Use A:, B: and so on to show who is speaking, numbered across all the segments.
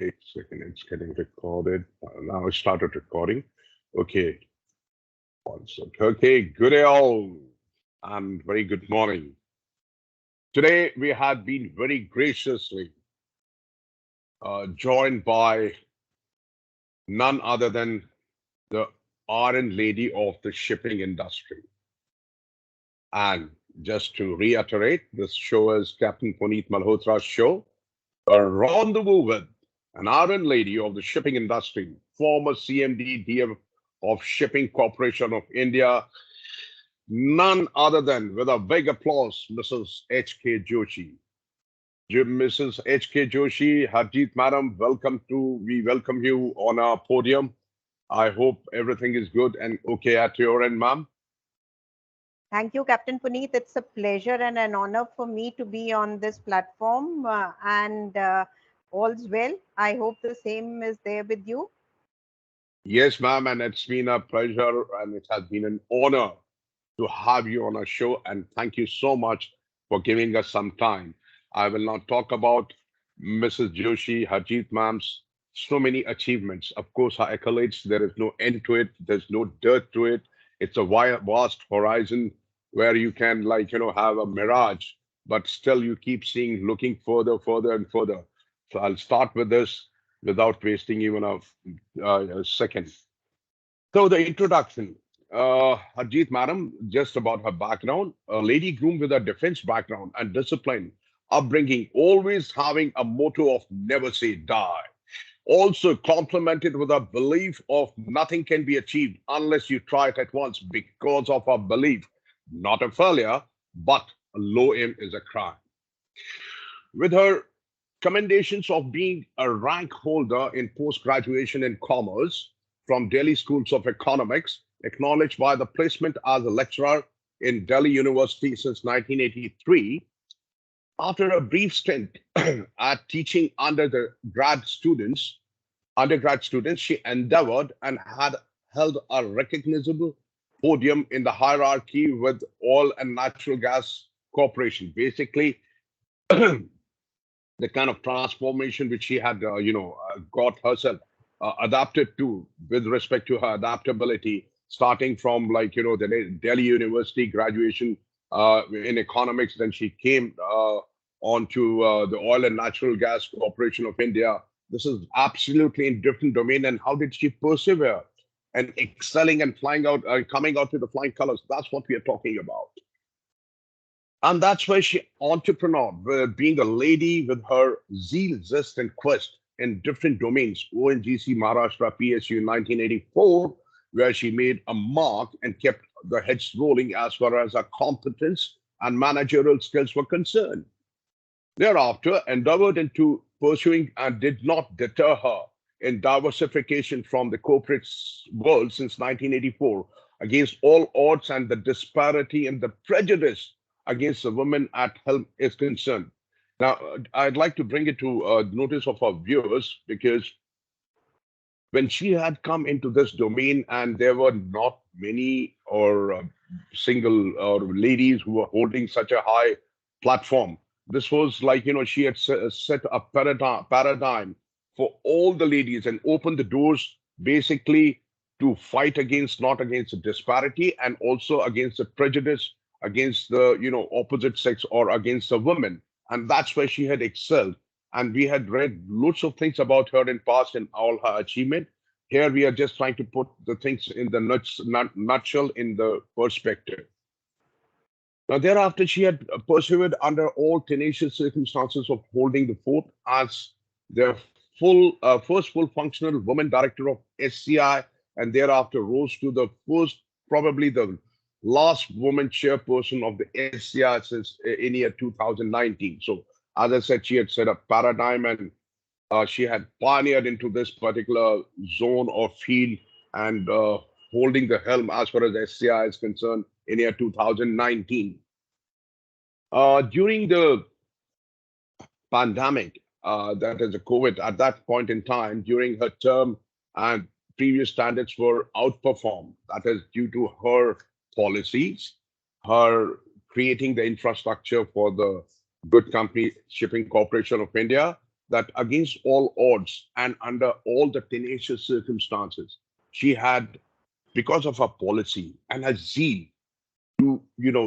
A: Wait a second, it's getting recorded. Now I started recording. Okay, one second. Okay, good day all, and very good morning. Today we have been very graciously joined by none other than the Iron Lady of the shipping industry. And just to reiterate, this show is Capt.Puneet Malhotra'S show, a rendezvous with an Iron Lady of the shipping industry, former CMD DM of Shipping Corporation of India, none other than, with a big applause, Mrs. H.K. Joshi. Mrs. H.K. Joshi, Harjeet Madam, we welcome you on our podium. I hope everything is good and okay at your end, ma'am.
B: Thank you, Captain Puneet. It's a pleasure and an honor for me to be on this platform and all's well. I hope the same is there with you.
A: Yes, ma'am, and it's been a pleasure and it has been an honor to have you on our show. And thank you so much for giving us some time. I will not talk about Mrs. Joshi, Harjeet ma'am's so many achievements. Of course, her accolades, there is no end to it. There's no dirt to it. It's a vast horizon where you can, like, have a mirage, but still you keep seeing, looking further, further, and further. So I'll start with this without wasting even a second. So the introduction, Harjeet Madam, just about her background, a lady groomed with a defense background and discipline, upbringing, always having a motto of never say die. Also complemented with a belief of nothing can be achieved unless you try it at once because of a belief, not a failure, but a low aim is a crime. With her commendations of being a rank holder in post-graduation in commerce from Delhi Schools of Economics, acknowledged by the placement as a lecturer in Delhi University since 1983. After a brief stint at teaching undergrad students, she endeavored and had held a recognizable podium in the hierarchy with oil and natural gas corporation. Basically, the kind of transformation which she had, got herself adapted to with respect to her adaptability, starting from, like, the Delhi University graduation in economics. Then she came on to the Oil and Natural Gas Corporation of India. This is absolutely in different domain. And how did she persevere and excelling and flying out, coming out with the flying colors? That's what we are talking about. And that's why she entrepreneur, being a lady with her zeal, zest, and quest in different domains. ONGC Maharashtra PSU in 1984, where she made a mark and kept the heads rolling as far as her competence and managerial skills were concerned. Thereafter, endeavored into pursuing and did not deter her in diversification from the corporate world since 1984 against all odds and the disparity and the prejudice against the women at helm is concerned. Now, I'd like to bring it to notice of our viewers because when she had come into this domain and there were not many or single or ladies who were holding such a high platform. This was like, she had set a paradigm for all the ladies and opened the doors basically to fight against, not against the disparity and also against the prejudice against the, opposite sex or against the women. And that's where she had excelled. And we had read lots of things about her in past and all her achievement. Here we are just trying to put the things in the nutshell in the perspective. Now, thereafter, she had persevered under all tenacious circumstances of holding the fort as the first full functional woman director of SCI, and thereafter rose to the first, probably the last woman chairperson of the SCI since in year 2019. So, as I said, she had set a paradigm and she had pioneered into this particular zone or field and holding the helm as far as SCI is concerned in year 2019. During the pandemic, that is the COVID, at that point in time, during her term and previous standards were outperformed. That is due to her policies, her creating the infrastructure for the good company Shipping Corporation of India, that against all odds and under all the tenacious circumstances, she had, because of her policy and her zeal to,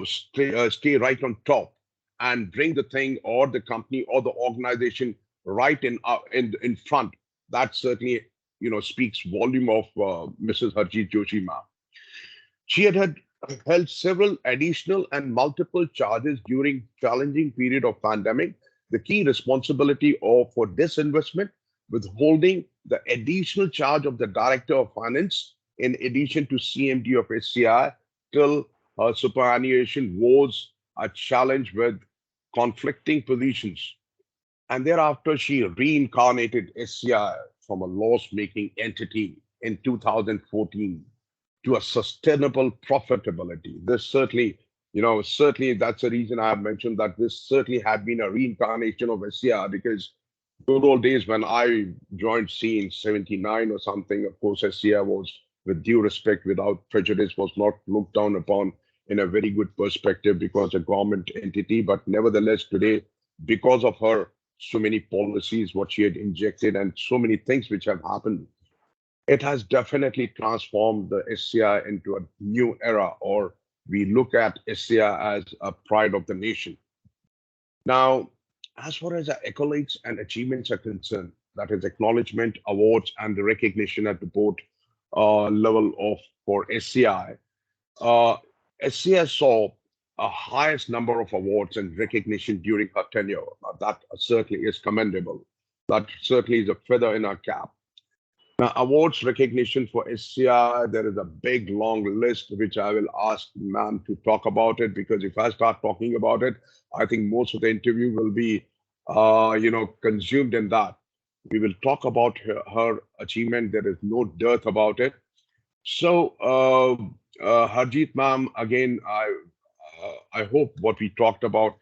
A: stay right on top and bring the thing or the company or the organization right in front. That certainly, speaks volume of Mrs. Harjeet Joshi ma'am. She had held several additional and multiple charges during challenging period of pandemic. The key responsibility for disinvestment, withholding the additional charge of the Director of Finance, in addition to CMD of SCI, till her superannuation was a challenge with conflicting positions. And thereafter, she reincarnated SCI from a loss-making entity in 2014 to a sustainable profitability. This certainly, certainly that's the reason I have mentioned that this certainly had been a reincarnation of SCR, because good old days when I joined C in 79 or something, of course, SCR was, with due respect, without prejudice, was not looked down upon in a very good perspective because a government entity. But nevertheless, today, because of her, so many policies, what she had injected, and so many things which have happened, it has definitely transformed the SCI into a new era, or we look at SCI as a pride of the nation. Now, as far as the accolades and achievements are concerned, that is acknowledgement, awards, and the recognition at the board level of for SCI, uh, SCI saw a highest number of awards and recognition during her tenure. Now, that certainly is commendable. That certainly is a feather in our cap. Now, awards recognition for SCI, there is a big long list which I will ask ma'am to talk about it, because if I start talking about it, I think most of the interview will be, consumed in that. We will talk about her achievement. There is no dearth about it. So, Harjeet ma'am, again, I hope what we talked about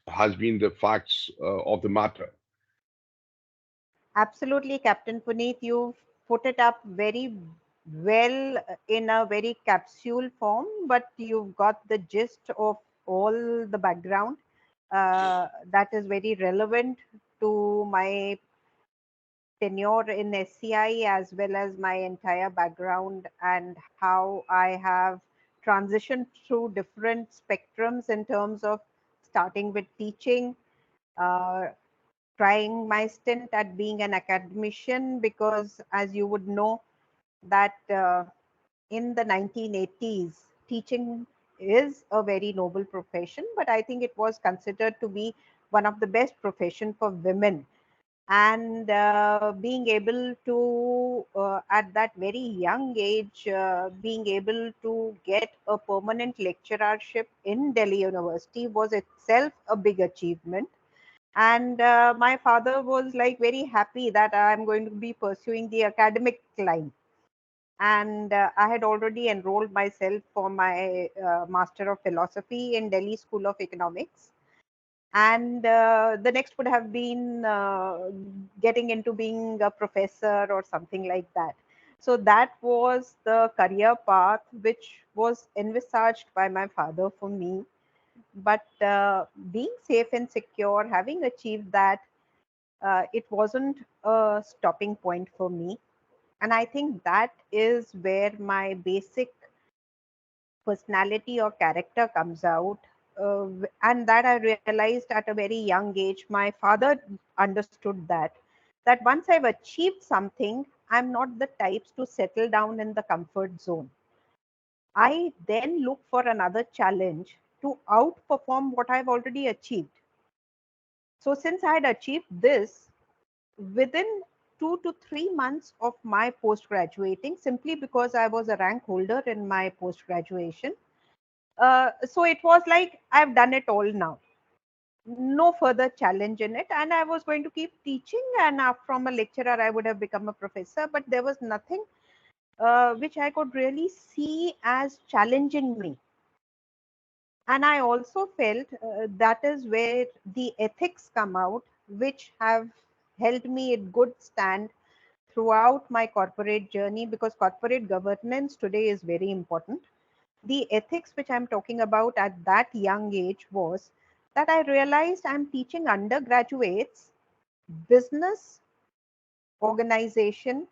A: has been the facts of the matter.
B: Absolutely, Captain Puneet, you've put it up very well in a very capsule form, but you've got the gist of all the background that is very relevant to my tenure in SCI, as well as my entire background and how I have transitioned through different spectrums in terms of starting with teaching, uh, trying my stint at being an academician, because as you would know that in the 1980s, teaching is a very noble profession, but I think it was considered to be one of the best profession for women. And being able to at that very young age, being able to get a permanent lecturership in Delhi University was itself a big achievement. And my father was like very happy that I'm going to be pursuing the academic line. And I had already enrolled myself for my Master of Philosophy in Delhi School of Economics. And the next would have been getting into being a professor or something like that. So that was the career path which was envisaged by my father for me. But being safe and secure, having achieved that, it wasn't a stopping point for me. And I think that is where my basic personality or character comes out. And that I realized at a very young age. My father understood that once I've achieved something, I'm not the types to settle down in the comfort zone. I then look for another challenge to outperform what I've already achieved. So since I had achieved this within 2 to 3 months of my post graduating, simply because I was a rank holder in my post graduation. So it was like I've done it all now, no further challenge in it. And I was going to keep teaching, and from a lecturer, I would have become a professor, but there was nothing which I could really see as challenging me. And I also felt that is where the ethics come out, which have held me in good stand throughout my corporate journey, because corporate governance today is very important. The ethics which I'm talking about at that young age was that I realized I'm teaching undergraduates business, organization,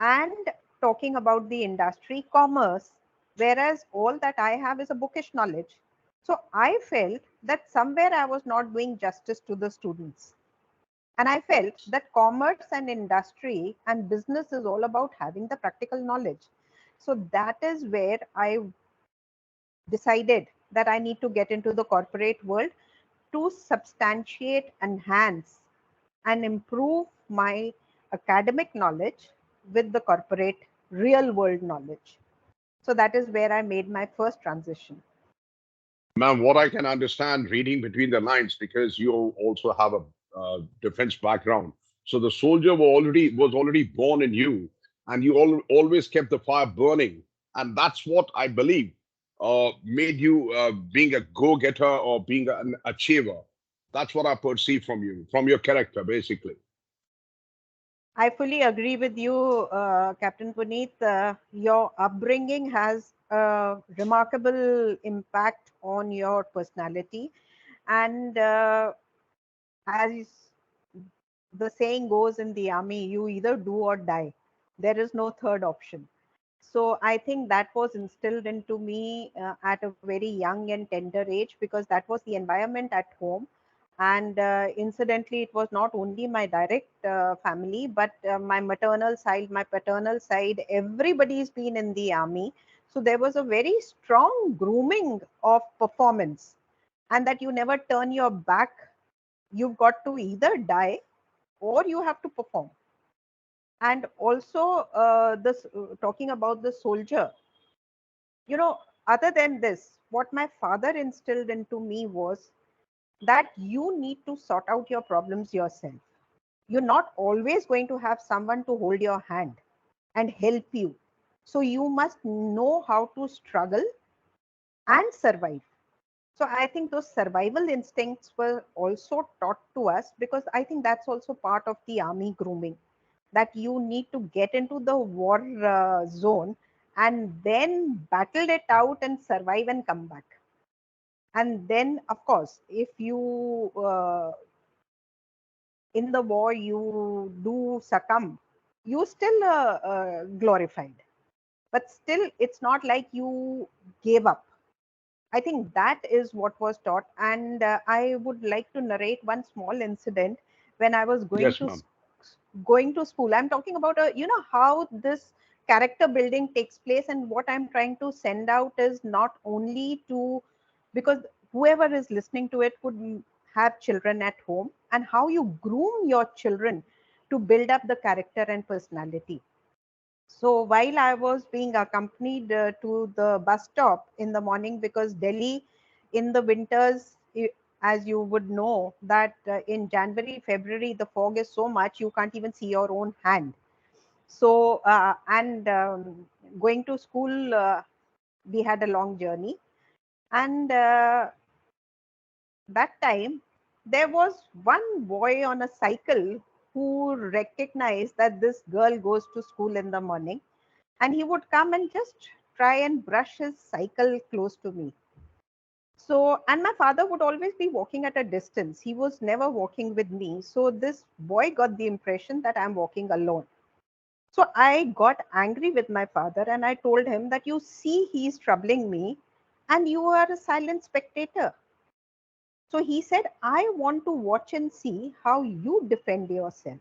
B: and talking about the industry, commerce, whereas all that I have is a bookish knowledge. So I felt that somewhere I was not doing justice to the students. And I felt that commerce and industry and business is all about having the practical knowledge. So that is where I decided that I need to get into the corporate world to substantiate, enhance, and improve my academic knowledge with the corporate real world knowledge. So that is where I made my first transition.
A: Ma'am, what I can understand reading between the lines, because you also have a defense background, so the soldier was already born in you, and you always kept the fire burning, and that's what I believe made you being a go-getter or being an achiever. That's what I perceive from you, from your character, basically.
B: I fully agree with you, Captain Puneet. Your upbringing has a remarkable impact on your personality. And as the saying goes in the army, you either do or die. There is no third option. So I think that was instilled into me at a very young and tender age, because that was the environment at home. And incidentally, it was not only my direct family, but my maternal side, my paternal side, everybody's been in the army. So there was a very strong grooming of performance, and that you never turn your back. You've got to either die or you have to perform. And also, this talking about the soldier, you know, other than this, what my father instilled into me was that you need to sort out your problems yourself. You're not always going to have someone to hold your hand and help you. So you must know how to struggle and survive. So I think those survival instincts were also taught to us, because I think that's also part of the army grooming, that you need to get into the war zone and then battle it out and survive and come back. And then, of course, if you in the war you do succumb, you still glorified. But still, it's not like you gave up. I think that is what was taught. And I would like to narrate one small incident when I was
A: Yes, ma'am.
B: going to school. I'm talking about how this character building takes place, and what I'm trying to send out is not only to, because whoever is listening to it would have children at home, and how you groom your children to build up the character and personality. So while I was being accompanied to the bus stop in the morning, because Delhi in the winters, as you would know, that in January, February, the fog is so much you can't even see your own hand. So, and going to school, we had a long journey. And that time, there was one boy on a cycle who recognized that this girl goes to school in the morning, and he would come and just try and brush his cycle close to me. So, and my father would always be walking at a distance. He was never walking with me. So this boy got the impression that I'm walking alone. So I got angry with my father, and I told him that, you see, he's troubling me and you are a silent spectator. So he said, I want to watch and see how you defend yourself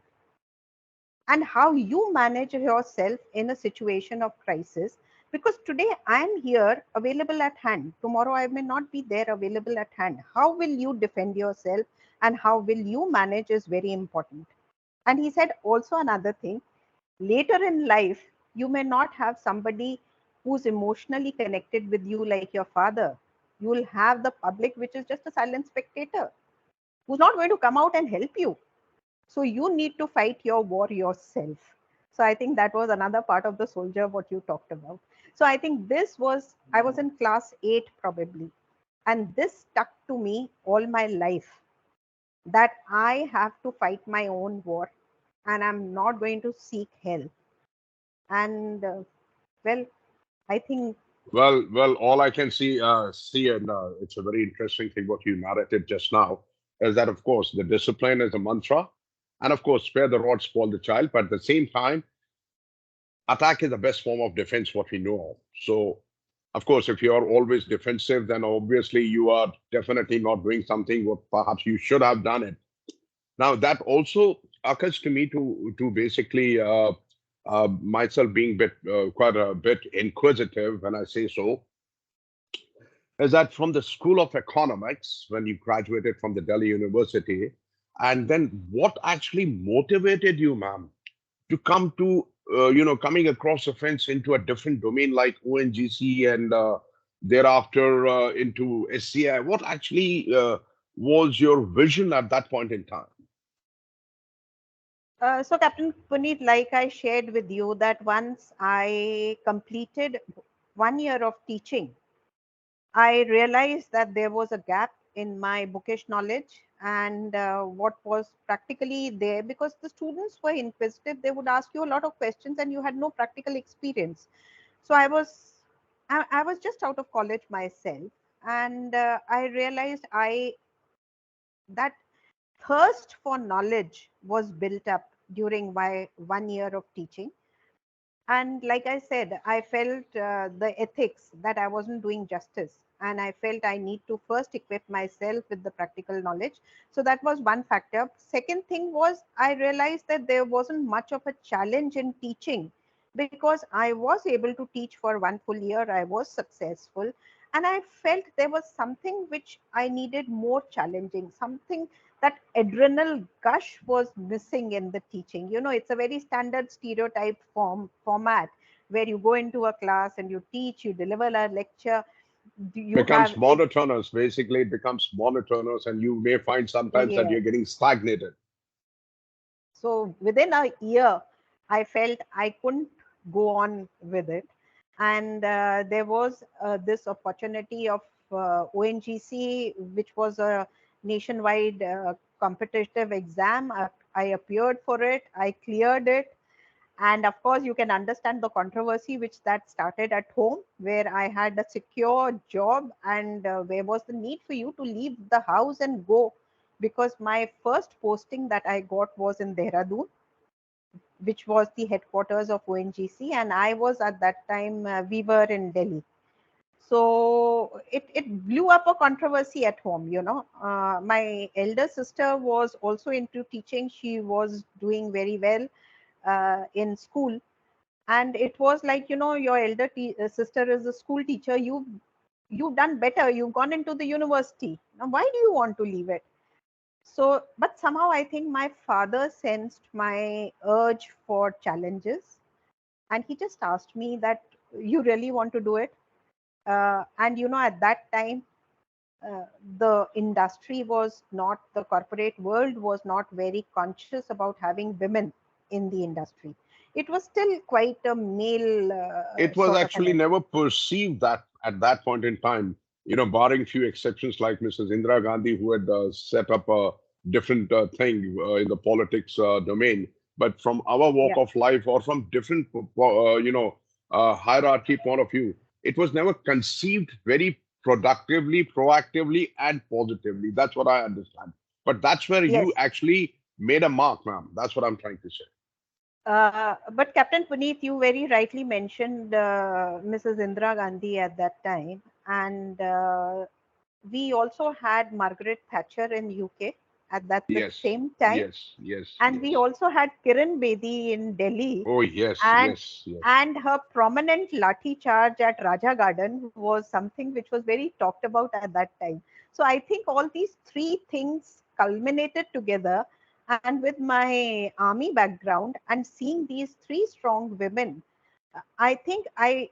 B: and how you manage yourself in a situation of crisis, because today I am here available at hand, tomorrow I may not be there available at hand. How will you defend yourself and how will you manage is very important. And he said also another thing, later in life you may not have somebody who's emotionally connected with you like your father. You will have the public which is just a silent spectator, who's not going to come out and help you. So you need to fight your war yourself. So I think that was another part of the soldier what you talked about. So I think this was, I was in class 8 probably, and this stuck to me all my life, that I have to fight my own war and I'm not going to seek help. And well, I think
A: Well, all I can see, and it's a very interesting thing what you narrated just now, is that of course the discipline is a mantra, And of course, spare the rod, spoil the child. But at the same time, attack is the best form of defense, what we know of. So, of course, if you are always defensive, then obviously you are definitely not doing something what perhaps you should have done it. Now, that also occurs to me to basically myself being quite a bit inquisitive when I say so, is that from the School of Economics, when you graduated from the Delhi University, and then what actually motivated you, ma'am, to come to coming across the fence into a different domain like ONGC and thereafter into SCI? What actually was your vision at that point in time?
B: So, Captain Puneet, like I shared with you, that once I completed 1 year of teaching, I realized that there was a gap in my bookish knowledge and what was practically there, because the students were inquisitive. They would ask you a lot of questions and you had no practical experience. So I was just out of college myself, and I realized I that thirst for knowledge was built up during my 1 year of teaching. And like I said, I felt the ethics that I wasn't doing justice, and I felt I need to first equip myself with the practical knowledge. So that was one factor. Second thing was, I realized that there wasn't much of a challenge in teaching, because I was able to teach for 1 full year. I was successful, and I felt there was something which I needed more challenging, something, that adrenal gush was missing in the teaching. It's a very standard stereotype format where you go into a class and you teach, you deliver a lecture, you
A: Becomes
B: have it.
A: monotonous. Basically, it becomes monotonous, and you may find sometimes that you're
B: Yes.
A: getting stagnated.
B: So within a year, I felt I couldn't go on with it. And there was this opportunity of ONGC, which was a nationwide competitive exam. I appeared for it, I cleared it. And of course, you can understand the controversy which that started at home, where I had a secure job, and where was the need for you to leave the house and go, because my first posting that I got was in Dehradun, which was the headquarters of ONGC, and I was at that time, we were in Delhi. So it blew up a controversy at home. My elder sister was also into teaching. She was doing very well in school. And it was like, your sister is a school teacher. You've done better. You've gone into the university. Now, why do you want to leave it? So, but somehow I think my father sensed my urge for challenges, and he just asked me that, you really want to do it? And at that time, the industry was not, the corporate world was not very conscious about having women in the industry. It was still quite a male
A: It was
B: sort of an
A: actually
B: industry.
A: never perceived that at that point in time, barring few exceptions like Mrs. Indira Gandhi, who had set up a different thing in the politics domain. But from our walk
B: Yeah.
A: of life or from different, hierarchy point of view, it was never conceived very productively, proactively, and positively. That's what I understand. But that's where you
B: Yes.
A: actually made a mark, ma'am. That's what I'm trying to say.
B: But Captain Puneet, you very rightly mentioned Mrs. Indira Gandhi at that time, and we also had Margaret Thatcher in UK at that the
A: Yes,
B: same time,
A: yes, yes,
B: and we
A: yes.
B: also had Kiran Bedi in Delhi,
A: Oh, yes,
B: and
A: yes, yes.
B: and her prominent lathi charge at Raja Garden was something which was very talked about at that time. So I think all these three things culminated together, and with my army background and seeing these three strong women, I think I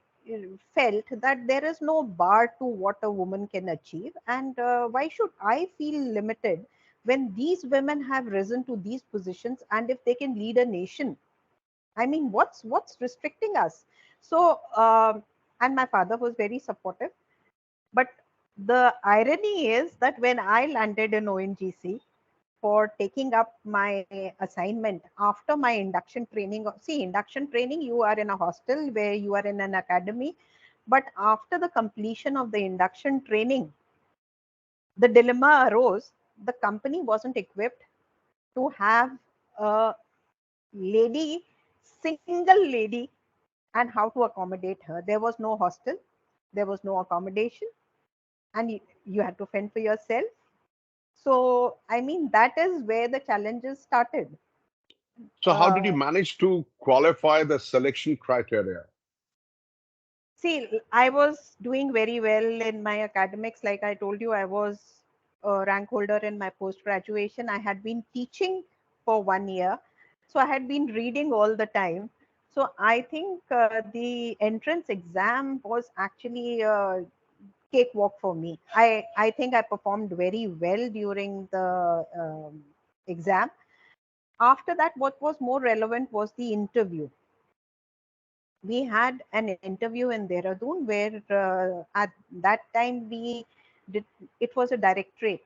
B: felt that there is no bar to what a woman can achieve, and why should I feel limited when these women have risen to these positions, and if they can lead a nation? I mean, what's restricting us? So, and my father was very supportive. But the irony is that when I landed in ONGC for taking up my assignment after my induction training, see, induction training, you are in a hostel where you are in an academy. But after the completion of the induction training, the dilemma arose. The company wasn't equipped to have a lady, single lady, and how to accommodate her. There was no hostel, there was no accommodation, and you had to fend for yourself. So, I mean, that is where the challenges started.
A: So how did you
B: Uh,
A: manage to qualify the selection criteria?
B: See, I was doing very well in my academics. Like I told you, I was a rank holder in my post graduation. I had been teaching for 1 year. So I had been reading all the time. So I think the entrance exam was actually a cakewalk for me. I think I performed very well during the exam. After that, what was more relevant was the interview. We had an interview in Dehradun where at that time we did, it was a directorate.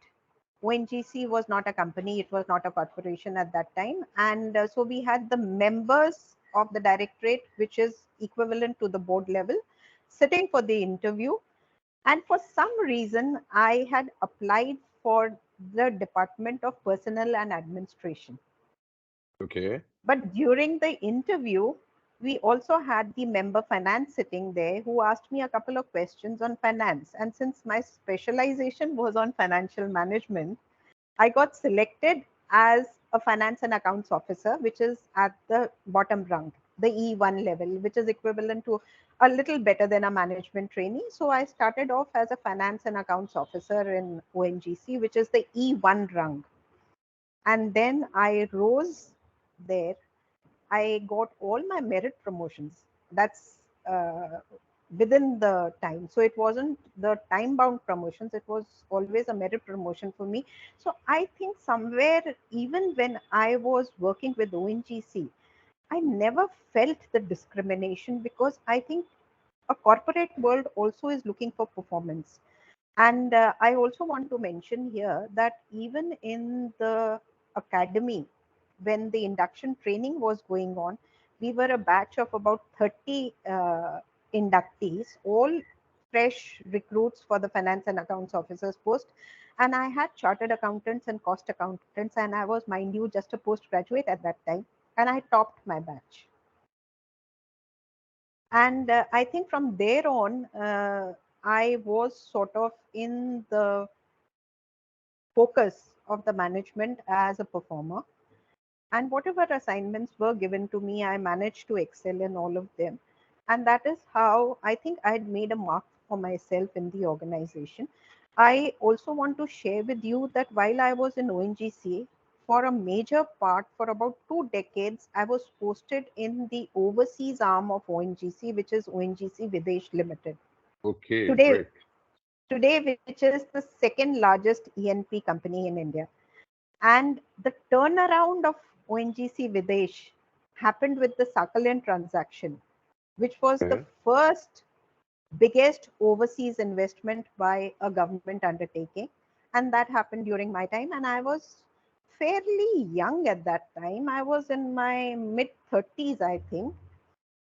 B: ONGC was not a company, it was not a corporation at that time. And so we had the members of the directorate, which is equivalent to the board level, sitting for the interview. And for some reason, I had applied for the Department of Personnel and Administration.
A: Okay.
B: But during the interview, we also had the member finance sitting there who asked me a couple of questions on finance. And since my specialization was on financial management, I got selected as a finance and accounts officer, which is at the bottom rung, the E1 level, which is equivalent to a little better than a management trainee. So I started off as a finance and accounts officer in ONGC, which is the E1 rung. And then I rose there. I got all my merit promotions. That's within the time. So it wasn't the time bound promotions, it was always a merit promotion for me. So I think somewhere, even when I was working with ONGC, I never felt the discrimination because I think a corporate world also is looking for performance. And I also want to mention here that even in the academy, when the induction training was going on, we were a batch of about 30 inductees, all fresh recruits for the finance and accounts officers post. And I had chartered accountants and cost accountants, and I was, mind you, just a postgraduate at that time, and I topped my batch. And I think from there on, I was sort of in the focus of the management as a performer. And whatever assignments were given to me, I managed to excel in all of them. And that is how I think I had made a mark for myself in the organization. I also want to share with you that while I was in ONGC, for a major part, for about 2 decades, I was posted in the overseas arm of ONGC, which is ONGC Videsh Limited.
A: Okay,
B: Today,
A: great.
B: which is the second largest ENP company in India. And the turnaround of ONGC Videsh happened with the Sakhalin transaction, which was the
A: Okay.
B: first biggest overseas investment by a government undertaking. And that happened during my time. And I was fairly young at that time. I was in my mid 30s, I think.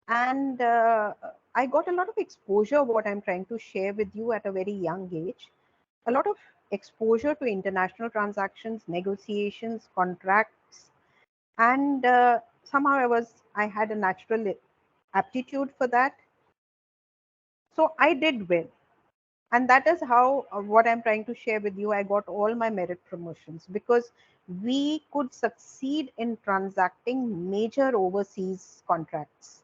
B: And I got a lot of exposure, what I'm trying to share with you at a very young age. A lot of exposure to international transactions, negotiations, contracts, and somehow I had a natural aptitude for that. So I did well, and that is how what I'm trying to share with you. I got all my merit promotions because we could succeed in transacting major overseas contracts,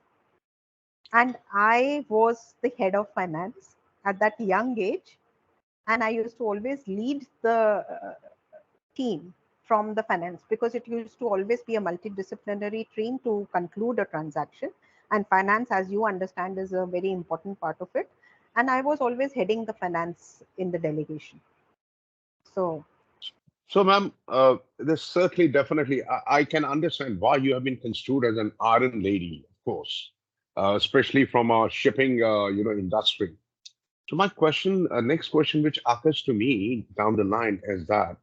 B: and I was the head of finance at that young age, and I used to always lead the team from the finance because it used to always be a multidisciplinary team to conclude a transaction. And finance, as you understand, is a very important part of it. And I was always heading the finance in the delegation. So,
A: So, ma'am, this certainly, definitely, I can understand why you have been construed as an iron lady, of course, especially from our shipping, industry. So, my question, next question, which occurs to me down the line, is that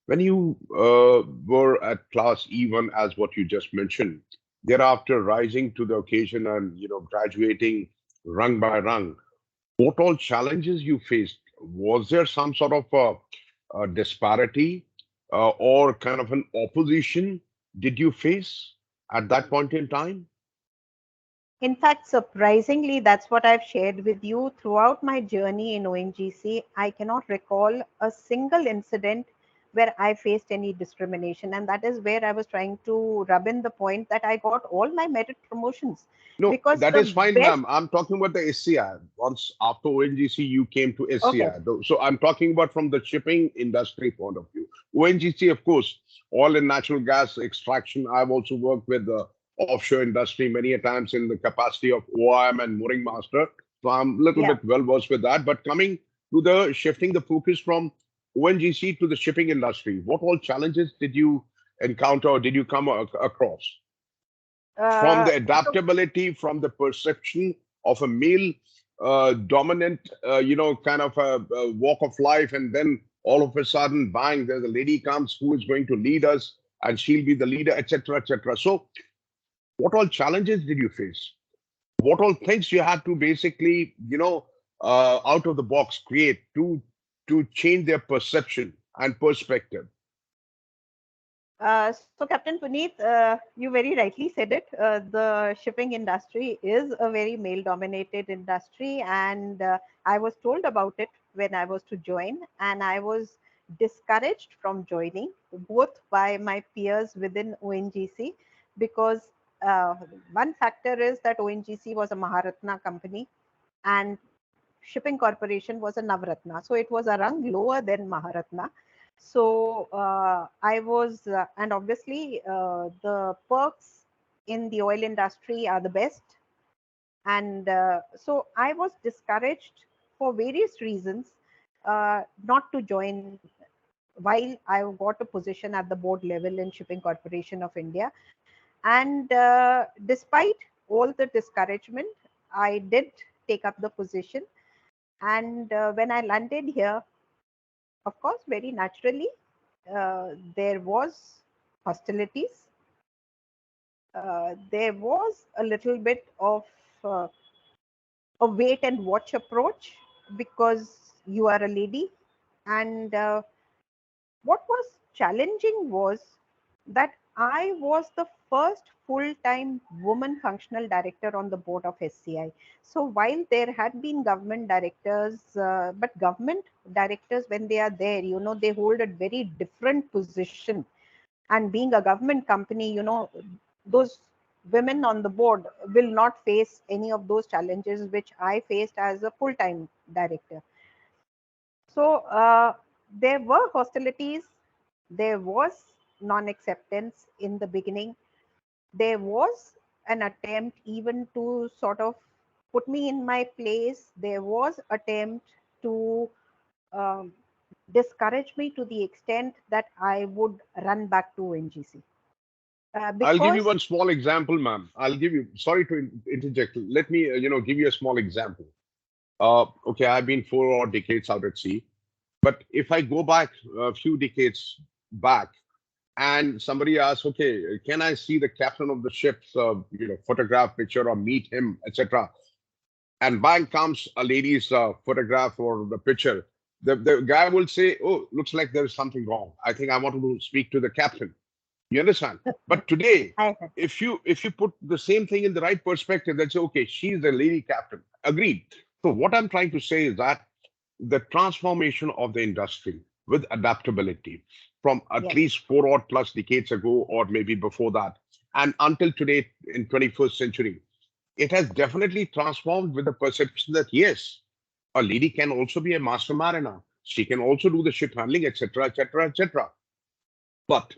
A: when you were at class E1, as what you just mentioned, thereafter rising to the occasion and graduating rung by rung, what all challenges you faced? Was there some sort of a disparity or kind of an opposition? did you face at that point in time?
B: In fact, surprisingly, that's what I've shared with you throughout my journey in ONGC. I cannot recall a single incident where I faced any discrimination. And that is where I was trying to rub in the point that I got all my merit promotions
A: No,
B: because
A: that
B: the
A: is fine,
B: best.
A: ma'am. I'm talking about the SCI. Once after ONGC, you came to
B: Okay.
A: SCI. So I'm talking about from the shipping industry point of view. ONGC, of course, oil and natural gas extraction. I've also worked with the offshore industry many a times in the capacity of OIM and mooring master. So I'm a little
B: Yeah.
A: bit well versed with that. But coming to the shifting the focus from ONGC to the shipping industry, what all challenges did you encounter or did you come across? From
B: Uh,
A: the
B: so
A: adaptability, from the perception of a male dominant, kind of a walk of life, and then all of a sudden, bang, there's a lady comes who is going to lead us, and she'll be the leader, etc., etc. So, what all challenges did you face? What all things you had to basically, out of the box create to change their perception and perspective?
B: So, Captain Puneet, you very rightly said it. The shipping industry is a very male dominated industry, and I was told about it when I was to join, and I was discouraged from joining, both by my peers within ONGC, because uh, one factor is that ONGC was a Maharatna company, and Shipping Corporation was a Navratna. So it was a rung lower than Maharatna. So I was, and obviously the perks in the oil industry are the best. And so I was discouraged for various reasons not to join while I got a position at the board level in Shipping Corporation of India. And despite all the discouragement, I did take up the position. And when I landed here, of course, very naturally, there was hostilities. There was a little bit of uh, a wait and watch approach because you are a lady. And what was challenging was that I was the first full time woman functional director on the board of SCI. So while there had been government directors, but government directors, when they are there, they hold a very different position. And being a government company, those women on the board will not face any of those challenges which I faced as a full time director. So there were hostilities, there was non acceptance in the beginning. There was an attempt even to sort of put me in my place. There was attempt to um, discourage me to the extent that I would run back to NGC.
A: I'll give you
B: Because
A: one small example, ma'am. I'll give you, sorry to interject. Let me, give you a small example. Okay, I've been 4 odd decades out at sea, but if I go back a few decades back and somebody asks, okay, can I see the captain of the ship's, photograph picture or meet him, etc. And bang comes a lady's photograph or the picture. The guy will say, oh, looks like there is something wrong. I think I want to speak to the captain. You understand? But today,
B: I,
A: if you put the same thing in the right perspective, that's okay. She's the lady captain. Agreed. So what I'm trying to say is that the transformation of the industry with adaptability from at
B: yes,
A: least 4 odd plus decades ago, or maybe before that, and until today in 21st century, it has definitely transformed with the perception that yes, a lady can also be a master mariner. She can also do the ship handling, etc., etc., etc. But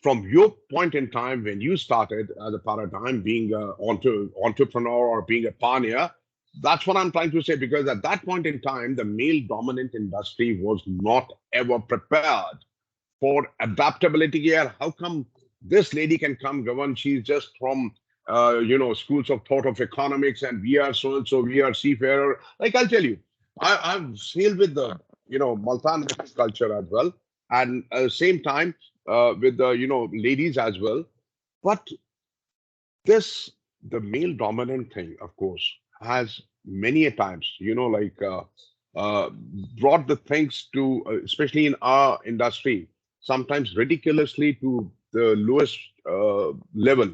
A: from your point in time when you started as a paradigm being an entrepreneur or being a pioneer, that's what I'm trying to say, because at that point in time the male dominant industry was not ever prepared for adaptability here. How come this lady can come govern? She's just from schools of thought of economics, and we are so and so, we are seafarer. Like I'll tell you, I've sailed with the Multan culture as well, and at the same time with the ladies as well. But this the male dominant thing, of course, has many a times uh, brought the things to especially in our industry, sometimes ridiculously to the lowest level.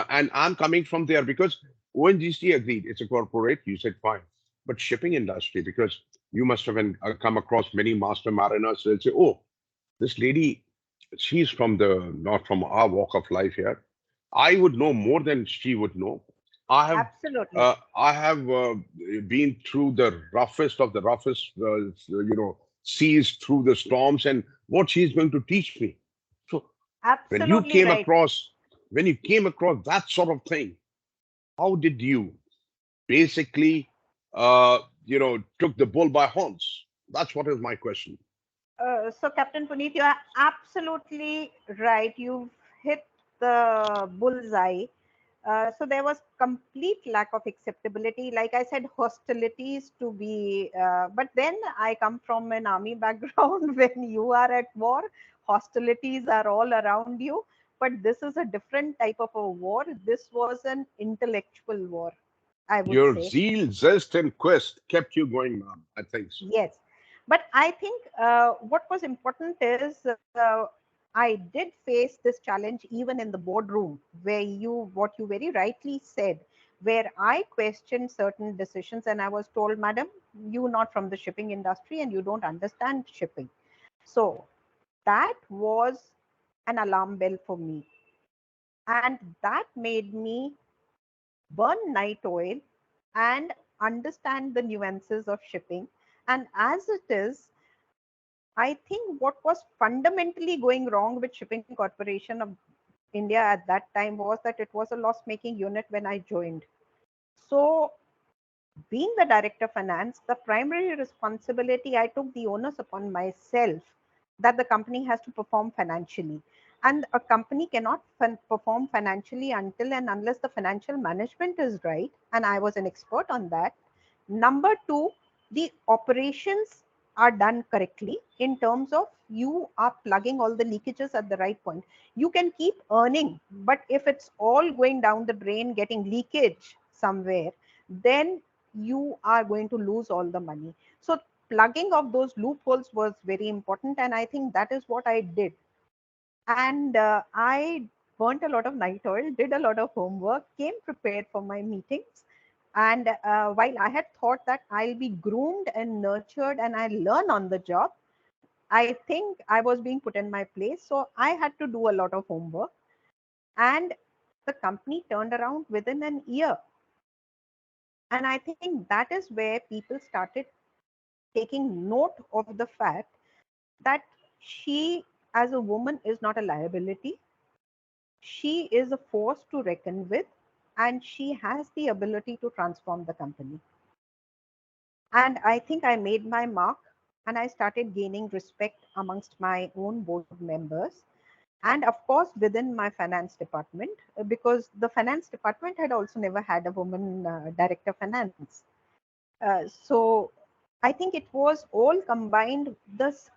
A: And I'm coming from there because ONGC agreed it's a corporate. You said fine, but shipping industry, because you must have come across many master mariners. They'll say, "Oh, this lady, she's from the not from our walk of life here. I would know more than she would know. I have
B: Absolutely.
A: I have been through the roughest of the roughest, seas, through the storms, and what she's going to teach me." So when you
B: Absolutely
A: came
B: right.
A: across when you came across that sort of thing, how did you basically took the bull by horns? That's what is my question.
B: So, Captain Puneet, you are absolutely right. You've hit the bullseye. So there was complete lack of acceptability. Like I said, hostilities to be. But then I come from an army background. When you are at war, hostilities are all around you. But this is a different type of a war. This was an intellectual war, I would
A: Your
B: say.
A: zeal, zest, and quest kept you going, ma'am. I think so.
B: Yes, but I think what was important is I did face this challenge even in the boardroom, where what you very rightly said, where I questioned certain decisions and I was told, "Madam, you not from the shipping industry and you don't understand shipping." So that was an alarm bell for me, and that made me burn night oil and understand the nuances of shipping. And as it is, I think what was fundamentally going wrong with Shipping Corporation of India at that time was that it was a loss making unit when I joined. So, being the director of finance, the primary responsibility, I took the onus upon myself that the company has to perform financially. And a company cannot perform financially until and unless the financial management is right. And I was an expert on that. Number two, the operations are done correctly in terms of you are plugging all the leakages at the right point. You can keep earning, but if it's all going down the drain, getting leakage somewhere, then you are going to lose all the money. So plugging of those loopholes was very important, and I think that is what I did. And I burnt a lot of night oil, did a lot of homework, came prepared for my meetings. And while I had thought that I'll be groomed and nurtured and I learn on the job, I think I was being put in my place. So I had to do a lot of homework. And the company turned around within an year. And I think that is where people started taking note of the fact that she, as a woman, is not a liability. She is a force to reckon with, and she has the ability to transform the company. And I think I made my mark, and I started gaining respect amongst my own board members. And of course, within my finance department, because the finance department had also never had a woman director of finance. So I think it was all combined. This,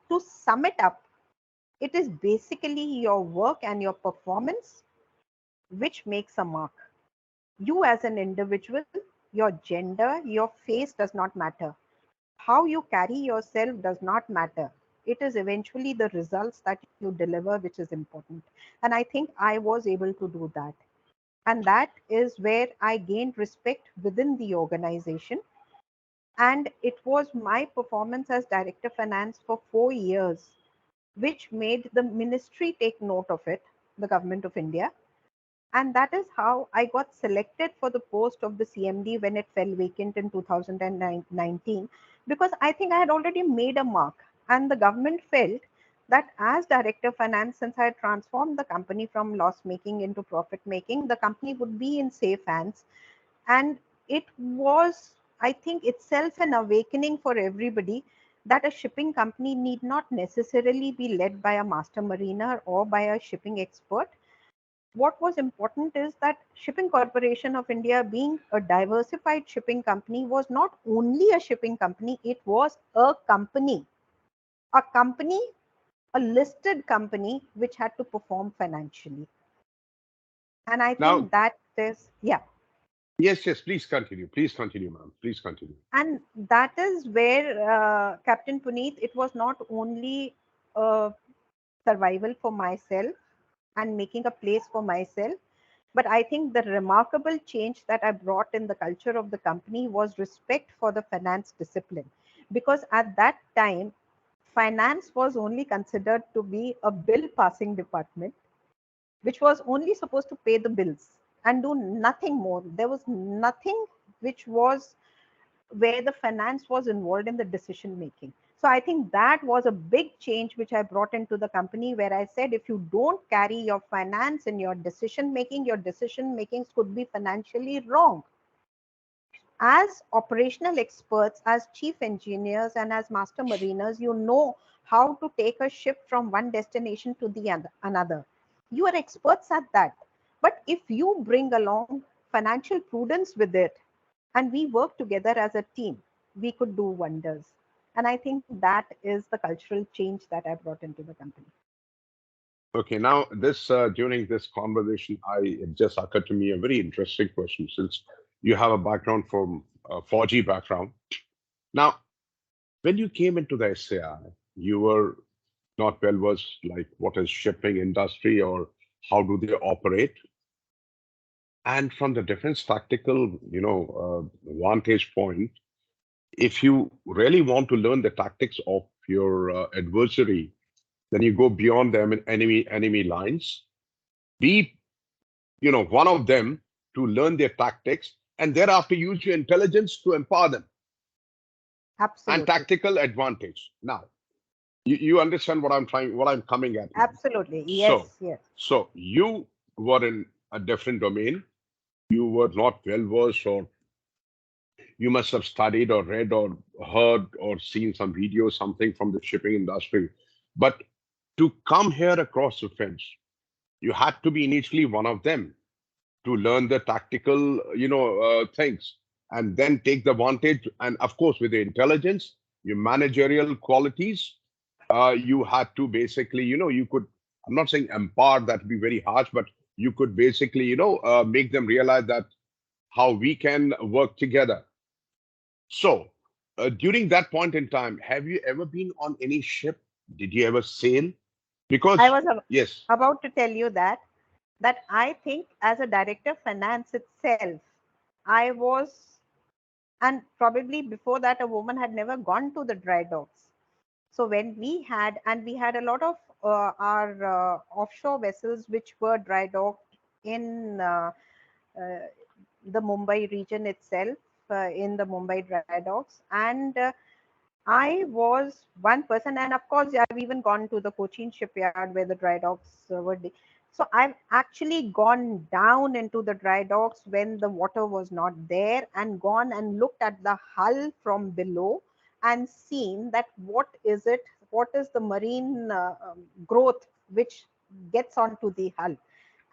B: to sum it up, it is basically your work and your performance which makes a mark. You as an individual, your gender, your face does not matter. How you carry yourself does not matter. It is eventually the results that you deliver which is important. And I think I was able to do that. And that is where I gained respect within the organization. And it was my performance as director of finance for 4 years which made the ministry take note of it, the government of India. And that is how I got selected for the post of the CMD when it fell vacant in 2019, because I think I had already made a mark. And the government felt that as director of finance, since I had transformed the company from loss making into profit making, the company would be in safe hands. And it was, I think, itself an awakening for everybody that a shipping company need not necessarily be led by a master mariner or by a shipping expert. What was important is that Shipping Corporation of India, being a diversified shipping company, was not only a shipping company, it was a company, a listed company which had to perform financially. And I
A: Now,
B: think that is, yeah.
A: yes, yes, please continue, ma'am, please continue.
B: And that is where, Captain Puneet, it was not only a survival for myself, and making a place for myself. But I think the remarkable change that I brought in the culture of the company was respect for the finance discipline. Because at that time, finance was only considered to be a bill passing department, which was only supposed to pay the bills and do nothing more. There was nothing which was where the finance was involved in the decision making. So I think that was a big change which I brought into the company, where I said if you don't carry your finance in your decision makings could be financially wrong. As operational experts, as chief engineers, and as master mariners, you know how to take a ship from one destination to the another. You are experts at that. But if you bring along financial prudence with it, and we work together as a team, we could do wonders. And I think that is the cultural change that I brought into the company.
A: Okay, now this during this conversation, it just occurred to me a very interesting question since you have a background from 4G background. Now, when you came into the SAI, you were not well versed like what is shipping industry or how do they operate, and from the defense tactical, vantage point, if you really want to learn the tactics of your adversary, then you go beyond them in enemy lines. Be one of them to learn their tactics, and thereafter use your intelligence to empower them and
B: Absolutely.
A: tactical advantage. Now, you understand what I'm coming at now.
B: Absolutely.
A: So,
B: Yes, yes.
A: so you were in a different domain. You were not well versed, or you must have studied or read or heard or seen some video, something from the shipping industry. But to come here across the fence, you had to be initially one of them to learn the tactical, things, and then take the advantage. And of course, with the intelligence, your managerial qualities, you had to basically, you could. I'm not saying empower, that would be very harsh, but you could basically, make them realize that how we can work together. So, during that point in time, have you ever been on any ship? Did you ever sail?
B: I
A: Because
B: was
A: yes,
B: about to tell you that I think as a director of finance itself, I was, and probably before that, a woman had never gone to the dry docks. So when we had a lot of our offshore vessels which were dry docked in uh, the Mumbai region itself, in the Mumbai dry docks. And I was one person, and of course, I've even gone to the Cochin shipyard where the dry docks were. So I've actually gone down into the dry docks when the water was not there, and gone and looked at the hull from below and seen that what is the marine growth which gets onto the hull,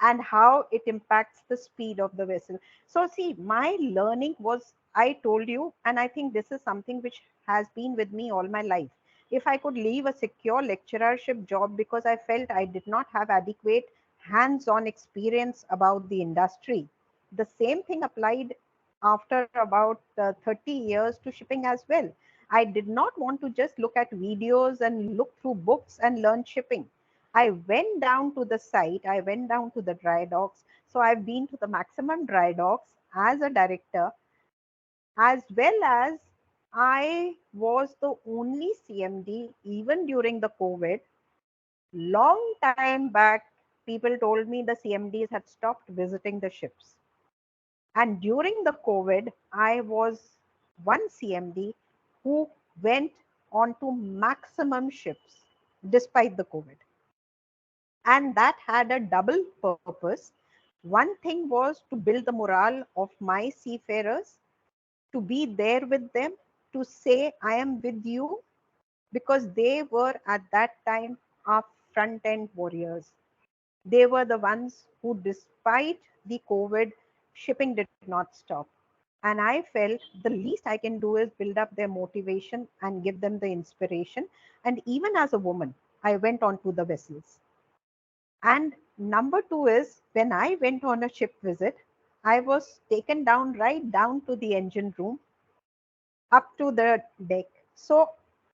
B: and how it impacts the speed of the vessel. So, see, my learning was, I told you, and I think this is something which has been with me all my life. If I could leave a secure lecturership job because I felt I did not have adequate hands on experience about the industry, the same thing applied after about 30 years to shipping as well. I did not want to just look at videos and look through books and learn shipping. I went down to the site, I went down to the dry docks. So I've been to the maximum dry docks as a director, as well as I was the only CMD even during the COVID. Long time back, people told me the CMDs had stopped visiting the ships. And during the COVID, I was one CMD who went on to maximum ships despite the COVID. And that had a double purpose. One thing was to build the morale of my seafarers, to be there with them, to say I am with you, because they were at that time our front end warriors. They were the ones who, despite the COVID, shipping did not stop. And I felt the least I can do is build up their motivation and give them the inspiration. And even as a woman, I went on to the vessels. And number two is, when I went on a ship visit, I was taken down, right down to the engine room, up to the deck. So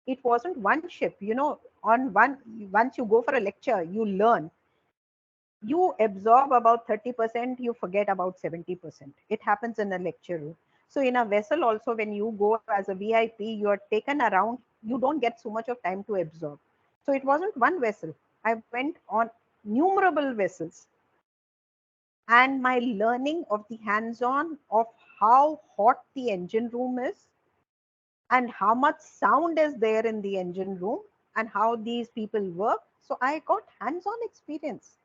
B: it wasn't one ship, on one, once you go for a lecture, you learn. You absorb about 30%, you forget about 70%. It happens in a lecture room. So in a vessel also, when you go as a VIP, you are taken around, you don't get so much of time to absorb. So it wasn't one vessel. I went on numerable vessels, and my learning of the hands-on of how hot the engine room is and how much sound is there in the engine room and how these people work. So I got hands-on experience.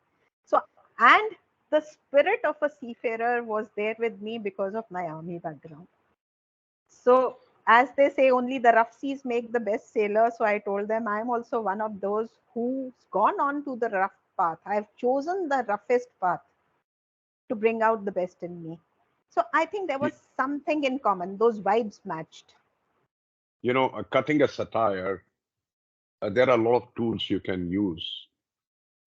B: So, and the spirit of a seafarer was there with me because of my army background. So, as they say, only the rough seas make the best sailor. So I told them I'm also one of those who's gone on to the rough path. I've chosen the roughest path to bring out the best in me. So I think there
A: You,
B: was something in common. Those vibes matched.
A: cutting a satire, there are a lot of tools you can use.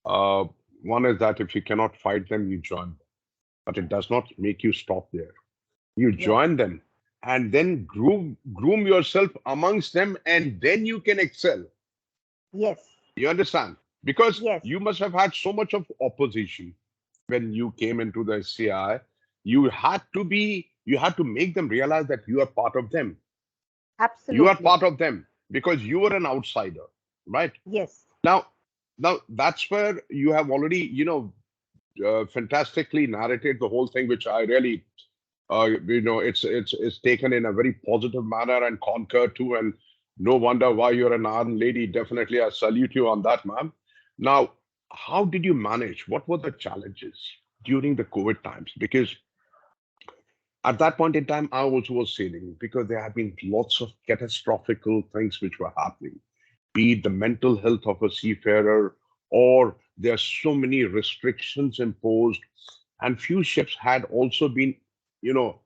A: Uh, One is that if you cannot fight them, you join them. But it does not make you stop there. You
B: Yes.
A: join them and then groom yourself amongst them, and then you can excel.
B: Yes.
A: You understand? Because
B: Yes.
A: you must have had so much of opposition when you came into the CI. You had to make them realize that you are part of them. You are
B: Absolutely.
A: part of them because you were an outsider, right?
B: Yes.
A: Now, now that's where you have already, fantastically narrated the whole thing, which I really, it's taken in a very positive manner and conquered too. And no wonder why you're an iron lady. Definitely, I salute you on that, ma'am. Now, how did you manage? What were the challenges during the COVID times? Because at that point in time, I also was sailing because there have been lots of catastrophical things which were happening, be it the mental health of a seafarer, or there are so many restrictions imposed, and few ships had also been,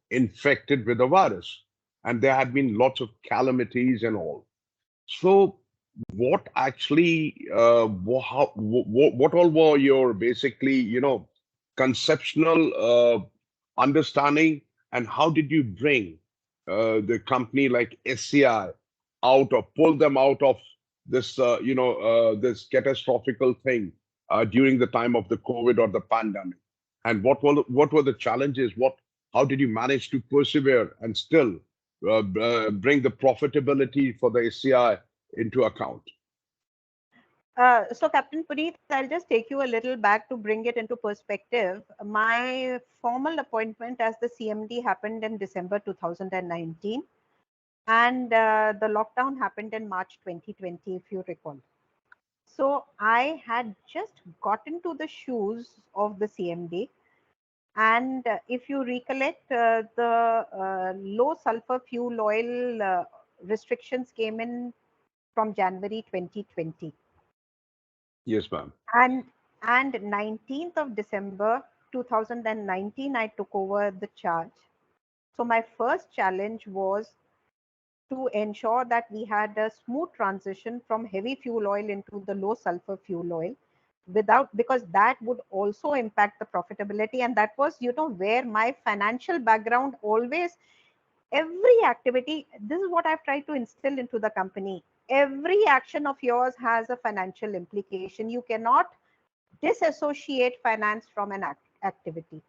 A: infected with the virus, and there had been lots of calamities and all. So, what actually, what all were your basically, conceptual understanding, and how did you bring the company like SCI out or pull them out of this, this catastrophical thing during the time of the COVID or the pandemic? And what were the challenges? How did you manage to persevere and still bring the profitability for the SCI into account?
B: So, Captain Puneet, I'll just take you a little back to bring it into perspective. My formal appointment as the CMD happened in December 2019, and the lockdown happened in March 2020, if you recall. So, I had just got into the shoes of the CMD. And if you recollect, the low sulfur fuel oil restrictions came in from January 2020.
A: Yes, ma'am.
B: And 19th of December 2019, I took over the charge. So my first challenge was to ensure that we had a smooth transition from heavy fuel oil into the low sulfur fuel oil without, because that would also impact the profitability. And that was, where my financial background always, every activity, this is what I've tried to instill into the company. Every action of yours has a financial implication. You cannot disassociate finance from an activity.